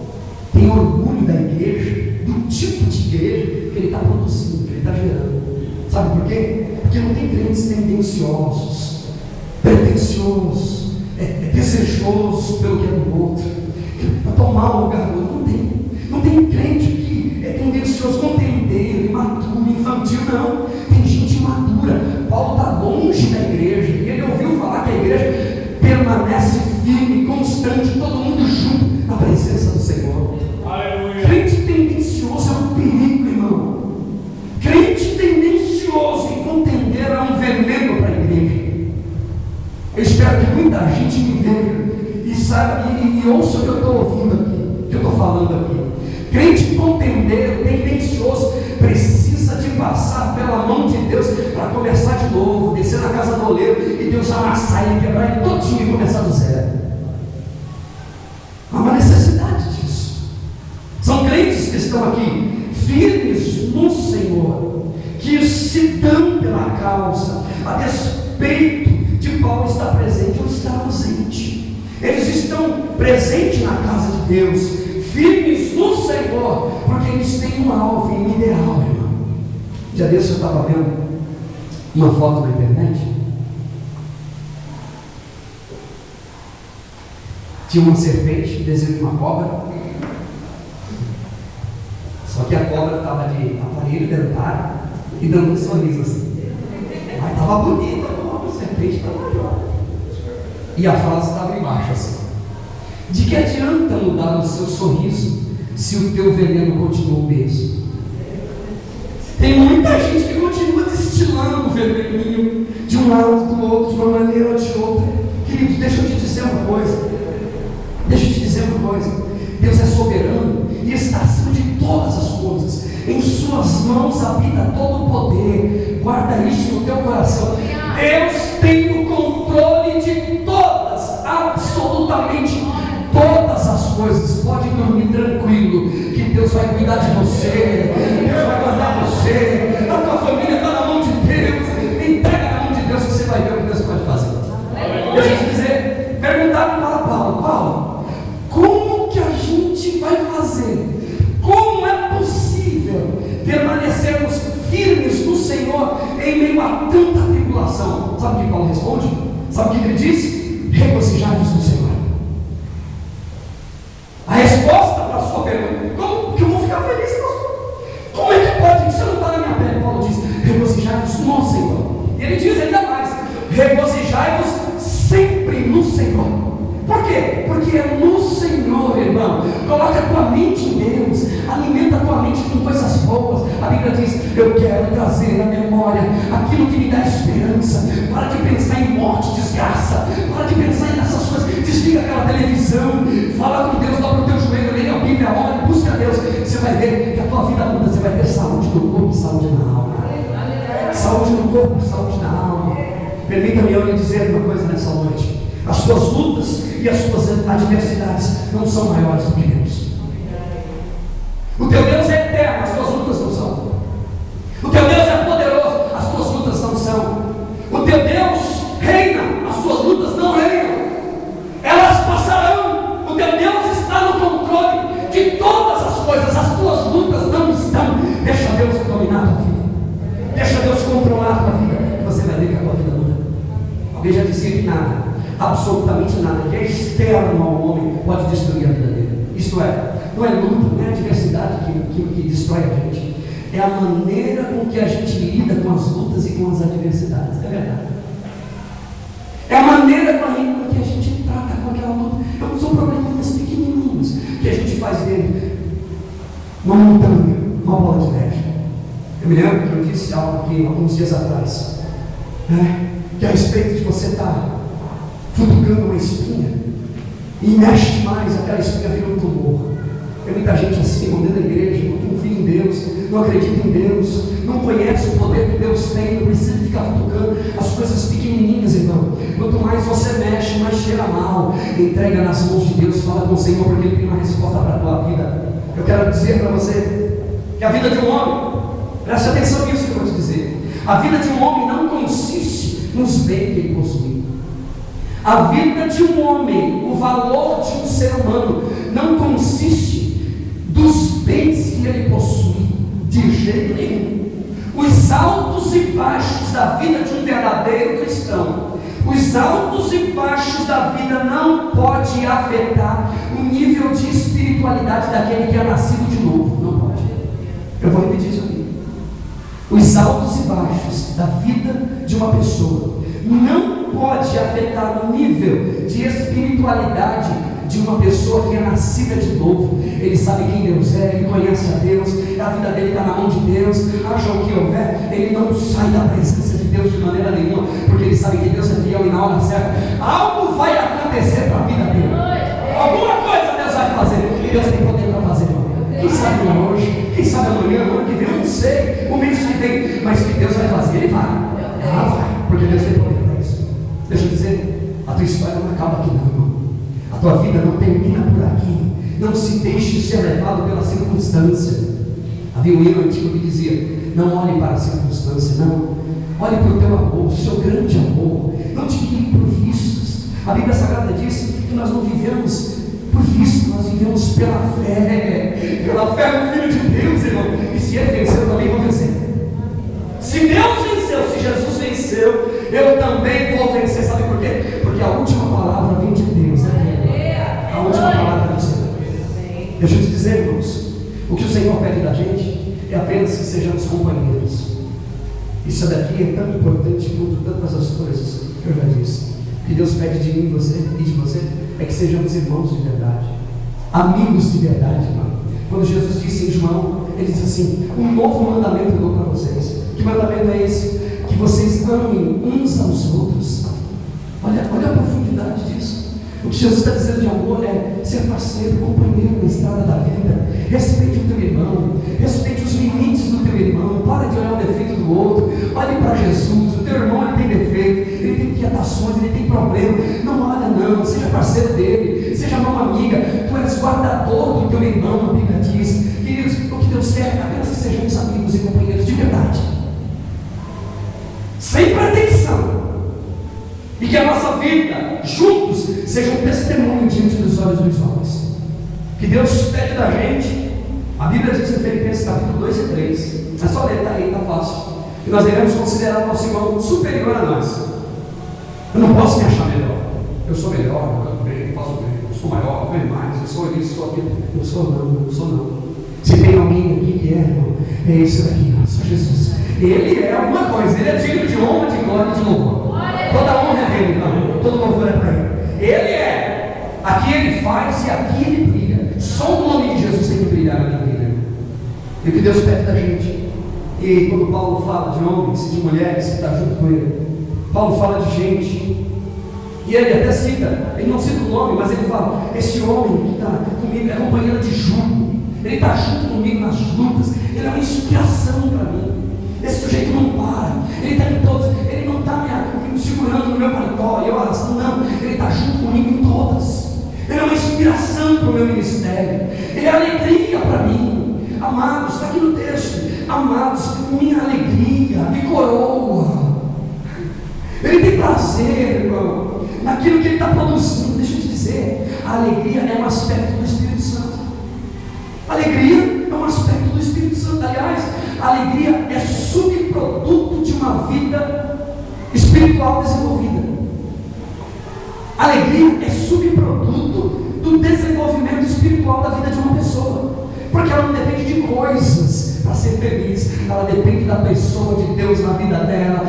tem orgulho da igreja, do tipo de igreja que ele está produzindo, que ele está gerando. Sabe por quê? Porque não tem crentes tendenciosos, pretensiosos, desejosos pelo que é do outro, para tomar o lugar do outro. Não tem crente que é tendencioso, contendeiro, imaturo, infantil, não. Tem gente imatura. Paulo está longe da igreja, e ele ouviu falar que a igreja permanece firme, constante, todo mundo junto na presença do Senhor. Aleluia. Crente tendencioso é um perigo, irmão. Crente tendencioso em contender é um veneno para a igreja. Eu espero que muita gente me veja e saiba e e ouça o que eu estou ouvindo aqui, o que eu estou falando aqui. Crente contendeiro, tendencioso, precisa de passar pela mão de Deus para começar de novo, descer na casa do oleiro e Deus amassar ele, quebrar ele todinho e começar do zero. Há uma necessidade disso. São crentes que estão aqui firmes no Senhor, que se dão pela causa, a despeito de Paulo estar presente ou estar ausente. Eles estão presentes na casa de Deus, firmes no Senhor, porque eles têm um alvo e um ideal, irmão. Já desse eu estava vendo uma foto na internet. Tinha uma serpente, desenho de uma cobra. Só que a cobra estava de aparelho dentário e dando um sorriso assim. Mas estava bonita, a serpente estava melhor. E a frase estava embaixo assim: de que adianta mudar o seu sorriso se o teu veneno continua o mesmo? Tem muita gente que continua destilando o veneninho de um lado do outro, de uma maneira ou de outra. Queridos, deixa eu te dizer uma coisa. Deus é soberano e está acima de todas as coisas. Em suas mãos habita todo o poder. Guarda isso no teu coração. Deus tem o controle de todas, absolutamente todas as coisas. Pode dormir tranquilo, que Deus vai cuidar de você, Deus vai guardar você, a tua família está na mão de Deus. Entrega na mão de Deus que você vai ver o que Deus pode fazer. Deixa eu te dizer, perguntaram para Paulo, como que a gente vai fazer? Como é possível permanecermos firmes no Senhor em meio a tanta tribulação? Sabe o que Paulo responde? Sabe o que ele disse? Regozijai-vos no Senhor. A resposta para a sua pergunta: como que eu vou ficar feliz, pastor? Como é que pode? Isso não está na minha pele. Paulo diz: regozijai-vos no Senhor. E ele diz ainda mais: regozijai-vos sempre no Senhor. Por quê? Porque é no Senhor, irmão. Coloca a tua mente em Deus, alimenta a tua mente com coisas boas. A Bíblia diz: eu quero trazer à memória aquilo que me dá esperança. Para de pensar em morte, desgraça. Para de pensar nessas coisas. Desliga aquela televisão, fala com Deus, dobra o teu joelho, leia a Bíblia, ora, busca a Deus. Você vai ver que a tua vida muda. Você vai ter saúde no corpo e saúde na alma. Saúde no corpo, saúde na alma. Permita-me eu lhe dizer uma coisa nessa noite: as suas lutas e as suas adversidades não são maiores do que Deus. O teu Deus é eterno, as tuas lutas não são. O teu Deus é poderoso, as tuas lutas não são. O teu Deus reina, as suas lutas não reinam. Elas passarão. O teu Deus está no controle de todas as coisas, as tuas lutas não estão. Deixa Deus dominar a tua vida. Deixa Deus controlar a tua vida. Você vai ver que a tua vida muda. Alguém já disse que nada, absolutamente nada que é externo ao homem pode destruir a vida dele. Isto é, não é luta, não é adversidade que destrói a gente. É a maneira com que a gente lida com as lutas e com as adversidades. É verdade. É a maneira com que a gente trata com aquela luta. São probleminhas pequenininhos que a gente faz dele uma montanha, uma bola de neve. Eu me lembro que eu disse algo aqui alguns dias atrás, que a respeito de você estar futucando uma espinha e mexe mais, aquela espinha vira um tumor. Tem muita gente assim, dentro da igreja, não confia em Deus, não acredita em Deus, não conhece o poder que Deus tem, não precisa ficar futucando as coisas pequenininhas, irmão. Quanto mais você mexe, mais cheira mal. Entrega nas mãos de Deus, fala com o Senhor, porque Ele tem uma resposta para a tua vida. Eu quero dizer para você que a vida de um homem, preste atenção nisso que eu vou te dizer, a vida de um homem não consiste nos bens que ele possui. A vida de um homem, o valor de um ser humano, não consiste dos bens que ele possui, de jeito nenhum. Os altos e baixos da vida de um verdadeiro cristão, os altos e baixos da vida não pode afetar o nível de espiritualidade daquele que é nascido de novo. Não pode. Eu vou repetir isso aqui. Os altos e baixos da vida de uma pessoa não pode afetar o nível de espiritualidade de uma pessoa que é nascida de novo. Ele sabe quem Deus é, ele conhece a Deus, a vida dele está na mão de Deus, haja o que houver, ele não sai da presença de Deus de maneira nenhuma, porque ele sabe que Deus é fiel e na hora certa algo vai acontecer para a vida dele. Alguma A tua vida não termina por aqui. Não se deixe ser levado pela circunstância. Havia um hino antigo que dizia: não olhe para a circunstância, não. Olhe para o teu amor, o seu grande amor. Não te guie por vistos. A Bíblia Sagrada diz que nós não vivemos por visto, nós vivemos pela fé. Pela fé no Filho de Deus, irmão. E se Ele venceu, eu também vou vencer. Se Deus venceu, se Jesus venceu, eu também vou vencer. Sabe por quê? Porque a última palavra vem de Deus, né? A última palavra do Senhor. Deixa eu te dizer, irmãos, o que o Senhor pede da gente é apenas que sejamos companheiros. Isso daqui é tão importante quanto tantas as coisas que eu já disse. O que Deus pede de mim e de você é que sejamos irmãos de verdade, amigos de verdade, irmão. Quando Jesus disse em João, Ele disse assim: um novo mandamento eu dou para vocês. Que mandamento é esse? Que vocês amem uns aos outros. Olha a profundidade disso. O que Jesus está dizendo de amor é ser parceiro, companheiro na estrada da vida. Respeite o teu irmão, respeite os limites do teu irmão. Para de olhar o defeito do outro. Olhe para Jesus. O teu irmão, ele tem defeito, ele tem inquietações, ele tem problema. Não olha, não. Seja parceiro dele, seja mão amiga. Tu és guardador do teu irmão, a Bíblia diz. Queridos, o que Deus quer é apenas que sejamos amigos e companheiros de verdade, sem pretensão. E que a nossa vida, juntos, seja um testemunho diante dos olhos dos homens. Que Deus pede da gente. A Bíblia diz em Filipenses capítulo 2 e 3. É só ler, está aí, está fácil. Que nós devemos considerar o nosso irmão superior a nós. Eu não posso me achar melhor. Eu sou melhor, eu canto bem, eu faço bem, eu sou maior, eu ganho mais, eu sou isso, sou aquilo. Eu sou não. Se tem alguém aqui que é, irmão, é esse daqui, só Jesus. Ele é alguma coisa, ele é digno de honra, de glória e de louvor. Toda honra é dele, não. Todo louvor é para ele. Ele é. Aqui ele faz e aqui ele brilha. Só o nome de Jesus tem que brilhar na minha vida. E o que Deus pede da gente. E quando Paulo fala de homens e de mulheres que estão junto com ele, Paulo fala de gente. E ele até cita, ele não cita o nome, mas ele fala: esse homem que está comigo é companheiro de jugo. Ele está junto comigo nas lutas. Ele é uma inspiração para mim. Esse sujeito não para. Ele está em todas. Ele não está me segurando no meu paletó e eu arrastando, não. Ele está junto comigo em todas. Ele é uma inspiração para o meu ministério. Ele é alegria para mim. Amados, está aqui no texto. Amados, minha alegria me coroa. Ele tem prazer, irmão, naquilo que ele está produzindo. Deixa eu te dizer, a alegria é um aspecto do Espírito Santo. A alegria é um aspecto do Espírito Santo. Aliás, a alegria é subproduto de uma vida espiritual desenvolvida. A alegria é subproduto do desenvolvimento espiritual da vida de uma pessoa, porque ela não depende de coisas para ser feliz. Ela depende da pessoa de Deus na vida dela,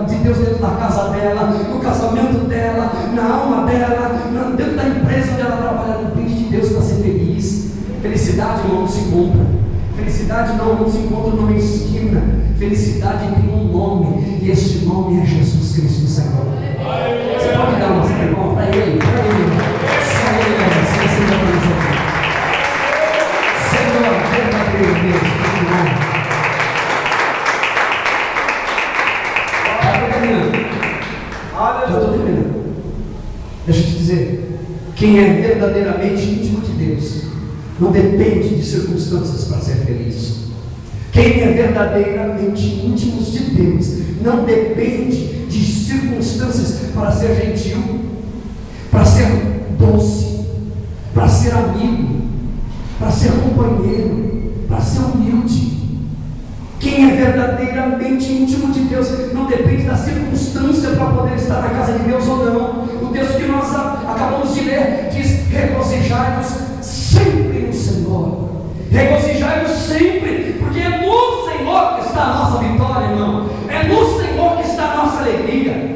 de Deus dentro da casa dela, no casamento dela, na alma dela, dentro da empresa onde ela trabalha. Ela depende de Deus para ser feliz. Felicidade não se compra. Felicidade não se encontra numa esquina. Felicidade tem um nome, e este nome é Jesus Cristo, Senhor. Você pode dar uma salva para Ele, para Ele. Só Ele é assim, Senhor, verdadeiro Deus, já estou terminando. Deixa eu te dizer, quem é verdadeiramente íntimo de Deus não depende de circunstâncias para ser feliz. Quem é verdadeiramente íntimos de Deus não depende de circunstâncias para ser gentil, para ser doce, para ser amigo, para ser companheiro, para ser humilde. Quem é verdadeiramente íntimo de Deus não depende da circunstância para poder estar na casa de Deus ou não. O texto que nós acabamos de ler diz: regozijai-vos sempre no Senhor. Regozijai-vos sempre, porque é no Senhor que está a nossa vitória, irmão. É no Senhor que está a nossa alegria.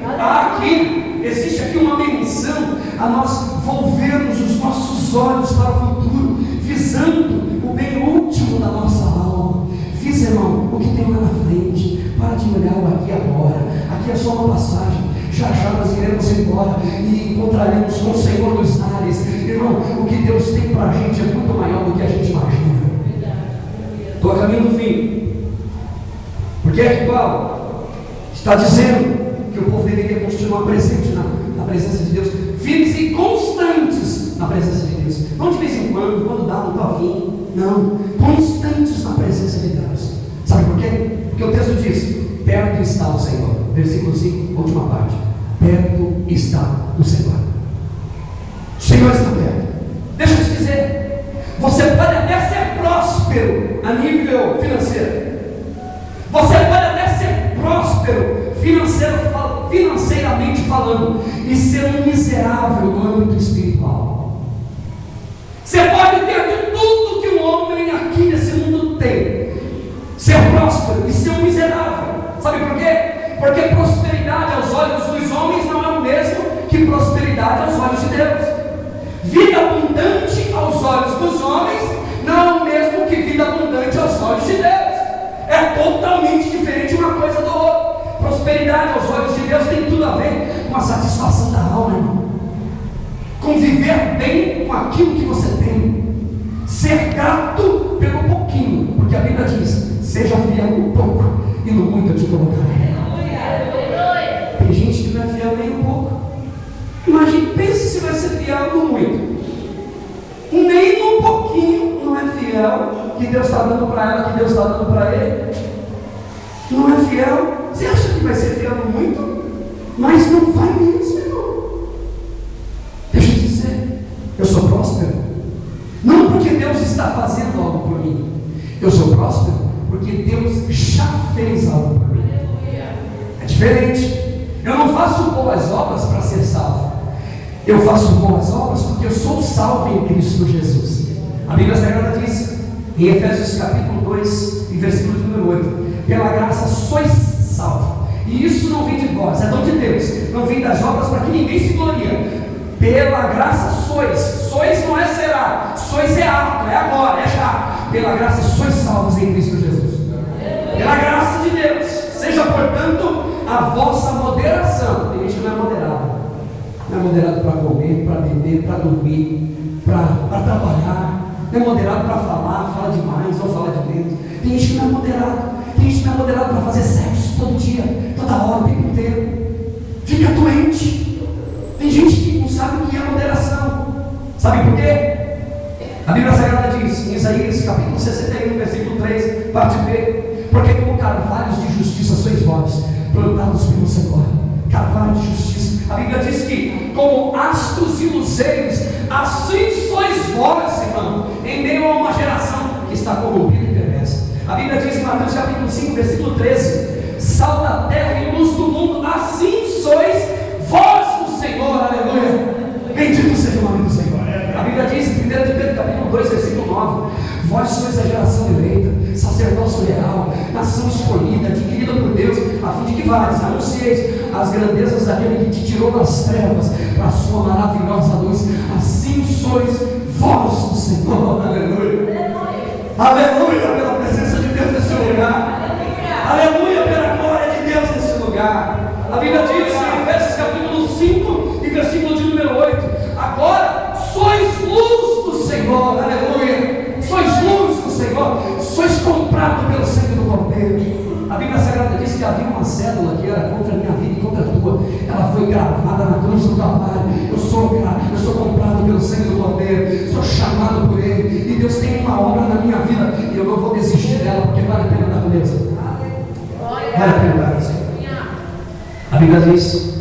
Existe aqui uma menção a nós volvermos os nossos olhos para o futuro, visando o bem último da nossa alma. Visa, irmão, o que tem lá na frente. Para de olhar o aqui e agora. Aqui é só uma passagem. Já nós iremos embora e encontraremos com o Senhor dos ares. Irmão, o que Deus tem para a gente é muito maior do que a gente imagina. Estou a caminho do fim. Porque é que Paulo está dizendo que o povo deveria continuar presente na presença de Deus, firmes e constantes na Não, constantes na presença de Deus. Sabe por quê? Porque o texto diz: perto está o Senhor. Versículo 5, última parte. Perto está o Senhor. O Senhor está perto. Deixa eu te dizer, você pode até ser próspero a nível financeiro. Você pode até ser próspero financeiramente falando, e ser um miserável no âmbito espiritual. Você pode ter de tudo que um homem aqui nesse mundo tem, ser próspero e ser um miserável. Sabe por quê? Porque prosperidade aos olhos dos homens não é o mesmo que prosperidade aos olhos de Deus. Vida abundante aos olhos dos homens não é o mesmo que vida abundante aos olhos de Deus. É totalmente diferente uma coisa da outra. Prosperidade aos olhos de Deus tem tudo a ver com a satisfação da alma, irmão. Conviver bem com aquilo que você tem. Ser grato pelo pouquinho, porque a Bíblia diz: seja fiel no pouco e no muito eu te colocarei. Tem gente que não é fiel nem um pouco. Imagine, pense se vai ser fiel no muito. Nem no pouquinho não é fiel que Deus está dando para ela, que Deus está dando para ele. Não é fiel. Você acha que vai ser fiel no muito? Mas não vai mesmo, irmão. Deixa eu te dizer, eu sou próspero. Não porque Deus está fazendo algo por mim. Eu sou próspero porque Deus já fez algo por mim. É diferente. Eu não faço boas obras para ser salvo. Eu faço boas obras porque eu sou salvo em Cristo Jesus. A Bíblia Sagrada diz em Efésios capítulo 2 e versículo número 8: pela graça sois salvos. E isso não vem de vós, é dom de Deus. Não vem das obras para que ninguém se glorie. Pela graça sois. Sois não é será. Sois é ato, é agora, é já. Pela graça sois salvos em Cristo Jesus. Pela graça de Deus. Seja, portanto, a vossa moderação. Tem gente que não é moderado. Não é moderado para comer, para beber, para dormir, para trabalhar. Não é moderado para falar, fala demais ou fala de menos. Tem gente que não é moderado. Tem gente que não é moderado para fazer sexo todo dia, toda hora, o tempo inteiro. Fica doente. Tem gente que não sabe o que é moderação. Sabe por quê? A Bíblia Sagrada diz em Isaías capítulo 61, versículo 3, parte B: porque como carvalhos de justiça sois vós, plantados pelo Senhor. Carvalho de justiça. A Bíblia diz que como astros e luzeiros, assim sois vós, irmão, em meio a uma geração que está corrompida e perversa. A Bíblia diz em Mateus capítulo 5, versículo 13: sal da terra e luz do mundo, assim sois vós do Senhor. Aleluia. Bendito seja o nome do Senhor. A Bíblia diz em 1 Pedro capítulo 2, versículo 9: vós sois a geração eleita, sacerdócio real, nação escolhida, adquirida por Deus, a fim de que vades, anuncieis as grandezas daquele que te tirou das trevas para a sua maravilhosa luz. Assim sois vós do Senhor. Aleluia. Aleluia pela presença de Deus nesse lugar. Aleluia pela glória de Deus nesse lugar. A Bíblia diz em Efésios capítulo 5 e versículo de número 8: agora sois luz do Senhor. Aleluia. Sois luz do Senhor. Sois comprado pelo sangue do Cordeiro. A Bíblia Sagrada diz que havia uma cédula que era contra a minha vida e contra a tua. Ela foi gravada na cruz do Calvário. Eu sou comprado pelo sangue do Cordeiro. Sou chamado por Ele. E Deus tem uma obra na minha vida. E eu não vou desistir dela, porque vale a pena dar beleza. Vale a pena dar beleza. A Bíblia diz,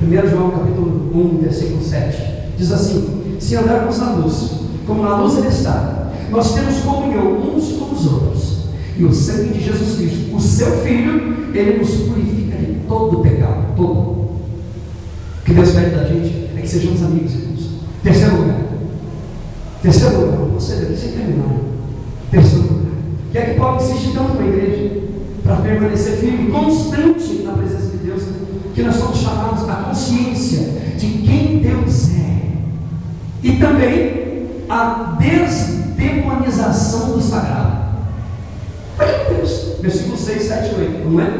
1 João capítulo 1, versículo 7, diz assim: se andarmos na luz, como na luz Ele está, nós temos comunhão uns com os outros. E o sangue de Jesus Cristo, o seu Filho, Ele nos purifica de todo pecado, todo. O que Deus pede da gente é que sejamos amigos, irmãos. Terceiro lugar, você deve ser terminar. Terceiro lugar, que é que Paulo insiste tanto com a igreja, para permanecer firme, constante na presença de Deus, que nós somos chamados à consciência de quem Deus é, e também a desdemonização do sagrado. Deus, versículo 6, 7 e 8, não é?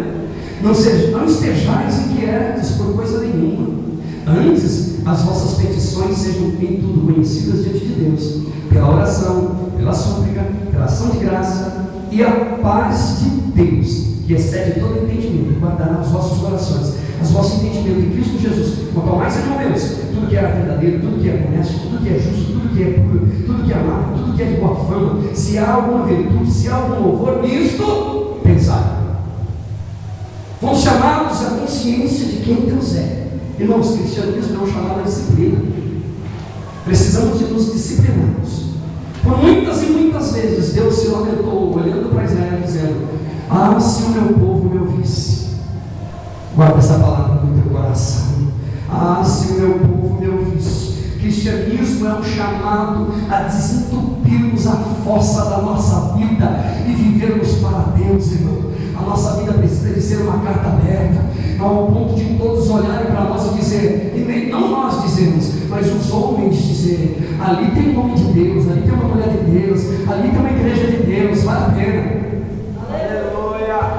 Não estejais inquietos por coisa nenhuma, antes as vossas petições sejam em tudo conhecidas diante de Deus, pela oração, pela súplica, pela ação de graça, e a paz de Deus, que excede todo entendimento, guardará os vossos corações, os vossos entendimentos em Cristo Jesus. Quanto mais, irmão Deus, tudo que é verdadeiro, tudo que é honesto, tudo que é justo, tudo que que é puro, tudo que é amável, tudo que é de boa fama, se há alguma virtude, se há algum louvor, nisto pensai. Fomos chamados à consciência de quem Deus é. Irmãos, o cristianismo é um chamado à disciplina. Precisamos de nos disciplinarmos. Por muitas e muitas vezes Deus se lamentou, olhando para Israel, dizendo: ah, se o meu povo me ouvisse. Guarda essa palavra no teu coração. Ah, se o meu povo me ouvisse. Cristianismo é um chamado a desentupirmos a fossa da nossa vida e vivermos para Deus, irmão. A nossa vida precisa de ser uma carta aberta, ao ponto de todos olharem para nós e dizer, e nem não nós dizemos, mas os homens dizerem: ali tem um homem de Deus, ali tem uma mulher de Deus, ali tem uma igreja de Deus, vale a pena.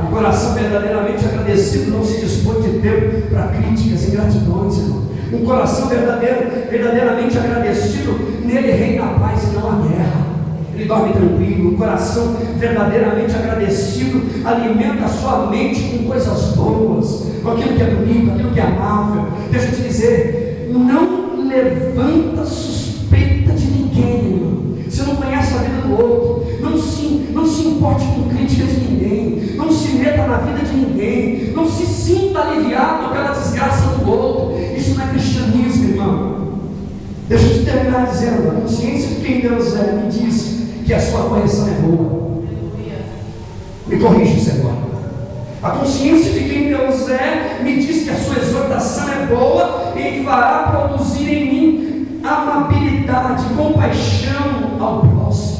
O coração verdadeiramente agradecido não se dispõe de tempo para críticas e gratidões, irmão. Um coração verdadeiramente agradecido, nele reina a paz e não a guerra. Ele dorme tranquilo. Um coração verdadeiramente agradecido alimenta a sua mente com coisas boas, com aquilo que é bonito, aquilo que é amável. Deixa eu te dizer, não levanta suspeita de ninguém, irmão. Você não conhece a vida do outro. Não se importe com crítica de ninguém. Não se meta na vida de ninguém. Não se sinta aliviado pela desgraça do outro. Isso não é cristianismo, irmão. Deixa eu te terminar dizendo: a consciência de quem Deus é me diz que a sua correção é boa. Me corrija, Senhor. A consciência de quem Deus é me diz que a sua exortação é boa e fará produzir em mim amabilidade, compaixão ao próximo.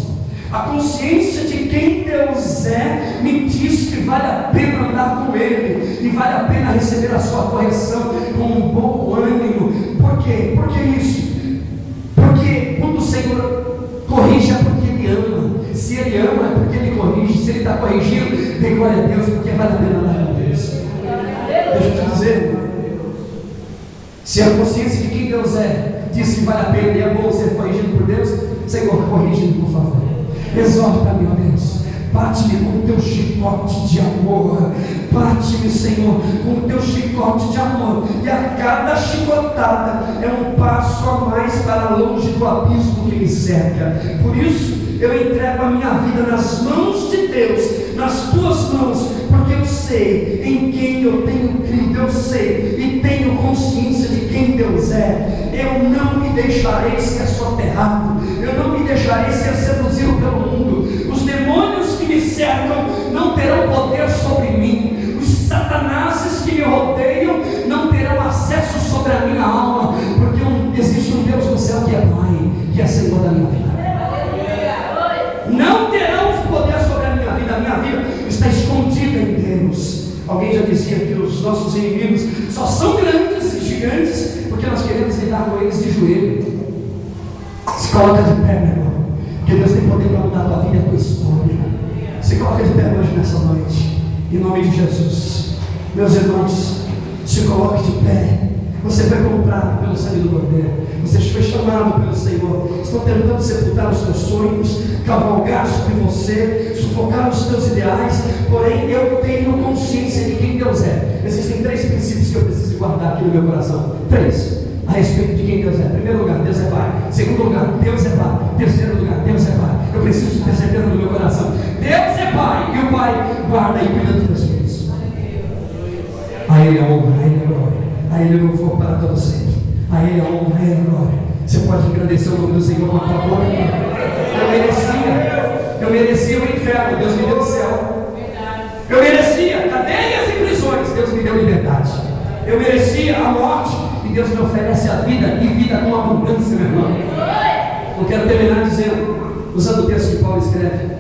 A consciência de quem Deus é me diz que vale a pena andar com Ele e vale a pena receber a sua correção com um bom ânimo. Por quê? Por que isso? Porque quando o Senhor corrige é porque Ele ama. Se Ele ama é porque Ele corrige. Se Ele está corrigindo, dê glória a Deus, porque vale a pena andar com Deus. Deixa eu te dizer, se a consciência de quem Deus é diz que vale a pena e é bom ser corrigido por Deus, Senhor, corrige-me, por favor. Exorta-me, ó Deus. Bate-me com o teu chicote de amor. Bate-me, Senhor, com o teu chicote de amor. E a cada chicotada é um passo a mais para longe do abismo que me cerca. Por isso, eu entrego a minha vida nas mãos de Deus, nas tuas mãos, porque eu sei em quem eu tenho crido, eu sei e tenho consciência de quem Deus é. Eu não me deixarei ser soterrado, eu não me deixarei ser seduzido pelo mundo. Os demônios que me cercam não terão poder sobre mim, os satanases que me rodeiam não terão acesso sobre a minha alma, porque existe um Deus no céu que é Pai, que é Senhor da minha vida. Não terão poder sobre a minha vida está escondida em Deus. Alguém já dizia que os nossos inimigos só são grandes e gigantes porque nós queremos lidar com eles de joelho. Se coloca de pé, meu irmão, porque Deus tem poder para mudar a tua vida e a tua história. Se coloca de pé hoje nessa noite, em nome de Jesus. Meus irmãos, se coloque de pé. Você foi comprado pelo sangue do Cordeiro. Você foi chamado pelo Senhor. Estão tentando sepultar os teus sonhos, cavalgar sobre você, sufocar os teus ideais. Porém, eu tenho consciência de quem Deus é. Existem 3 princípios que eu preciso guardar aqui no meu coração. 3 a respeito de quem Deus é. Primeiro lugar, Deus é Pai. Segundo lugar, Deus é Pai. Terceiro lugar, Deus é Pai. Eu preciso ter certeza no meu coração. Deus é Pai. E o Pai guarda e cuida dos teus filhos. A Ele a honra, a Ele a glória. A Ele o louvor para todo sempre. A Ele a honra, a Ele a glória. Você pode agradecer o nome do Senhor com a tua boca. Eu merecia o inferno, Deus me deu o céu. Eu merecia cadeias e prisões, Deus me deu liberdade. Eu merecia a morte e Deus me oferece a vida e vida com abundância, meu irmão. Eu quero terminar dizendo, usando o texto que Paulo escreve,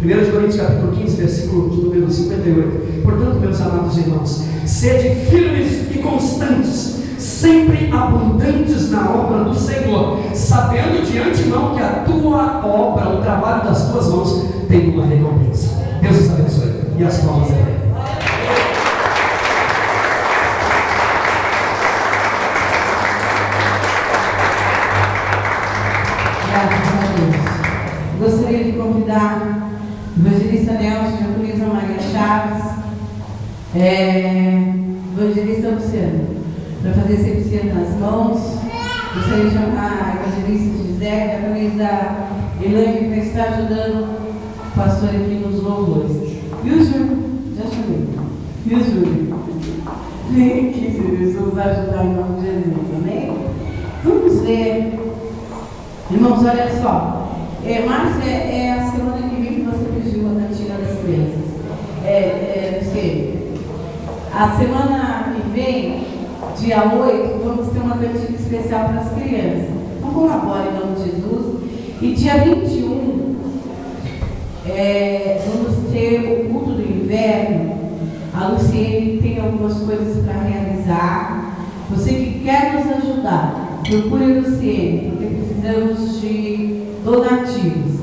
1 Coríntios capítulo 15, versículo de número 58. Portanto, meus amados irmãos, sede firmes e constantes, sempre abundantes na obra do Senhor, sabendo de antemão que a tua obra, o trabalho das tuas mãos, tem uma recompensa. Deus os abençoe. E as palmas aí. Graças a Deus. Gostaria de convidar o evangelista Nelson, a Luísa Maria Chaves, evangelista Luciano, para fazer esse nas mãos. Gostaria de chamar a evangelista Gisele, a vez da Elaine que está ajudando o pastor aqui nos louvores. E o Júlio? Já chamei. E o Júlio? Vem aqui, Jesus, nos ajudar em nome de Jesus, amém? Vamos ver. Irmãos, olha só. Márcia, é a semana que vem que você pediu a cantina das crianças. A semana que vem, dia 8, vamos ter uma cantina especial para as crianças. Então colabore em nome de Jesus. E dia 21, vamos ter o culto do inverno. A Luciene tem algumas coisas para realizar. Você que quer nos ajudar, procure a Luciene, porque precisamos de donativos.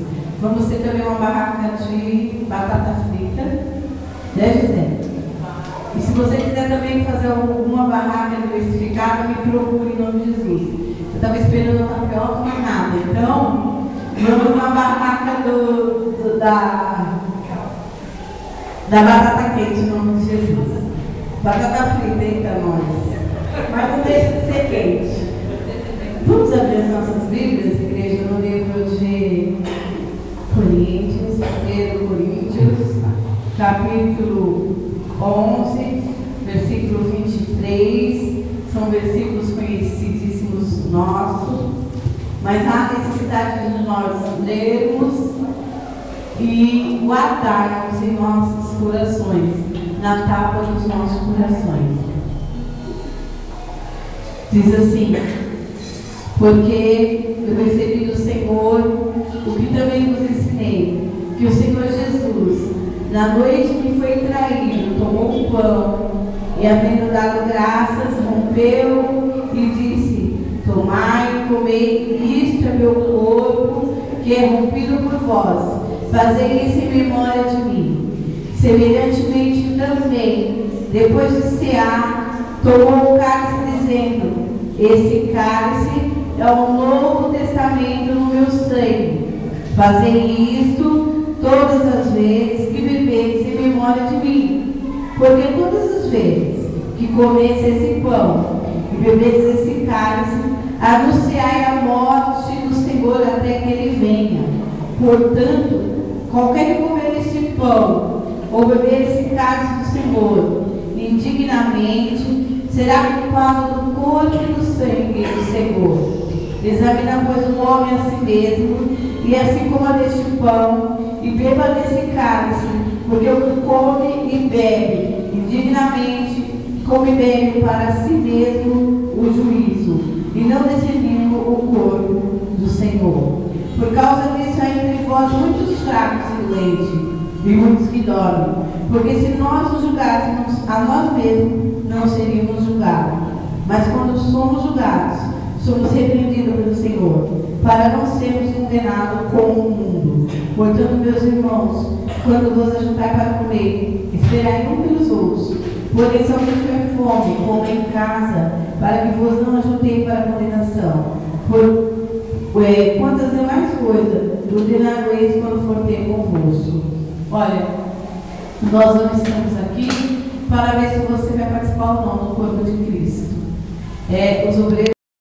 Vamos ter também uma barraca de batata frita, né, José? E se você quiser também fazer alguma barraca diversificada, me procure em nome de Jesus. Eu estava esperando a tapioca, mas nada. Então, vamos na barraca da batata quente em nome de Jesus. Batata frita, eita nós. Mas não deixa de ser quente. Vamos abrir as nossas Bíblias, igreja, no livro de Coríntios, 1 Coríntios, capítulo 11, versículo 23. São versículos conhecidíssimos nossos, mas há necessidade de nós lermos e guardarmos em nossos corações, na tábua dos nossos corações. Diz assim: porque eu recebi do Senhor o que também vos ensinei, que o Senhor Jesus, na noite que foi traído, tomou o pão e, havendo dado graças, rompeu e disse: tomai e comei, isto é meu corpo, que é rompido por vós. Fazei isso em memória de mim. Semelhantemente também, depois de cear, tomou o cálice, dizendo: esse cálice é o Novo Testamento no meu sangue. Fazei isto todas as vezes que bebedes em memória de mim. Porque todas as vezes que comeis esse pão e bebedes esse cálice, anunciai a morte do Senhor até que ele venha. Portanto, qualquer que comer esse pão ou beber esse cálice do Senhor indignamente, será culpado do corpo e do sangue do Senhor. Examina, pois, o homem a si mesmo, e assim coma deste pão e beba desse cálice, porque o que come e bebe indignamente, come e bebe para si mesmo o juízo, e não discernindo o corpo do Senhor. Por causa disso há entre vós muitos fracos e doentes, e muitos que dormem, porque se nós nos julgássemos a nós mesmos, não seríamos julgados. Mas quando somos julgados, somos repreendidos pelo Senhor, para não sermos condenados com o mundo. Portanto, meus irmãos, quando vos ajuntai para comer, esperai um pelos outros. Porém, se alguém tiver fome, coma em casa, para que vos não ajuntei para a condenação. Quantas demais coisas ordenareis quando for ter convosco. Olha, nós não estamos aqui para ver se você vai participar ou não do corpo de Cristo. Os obreiros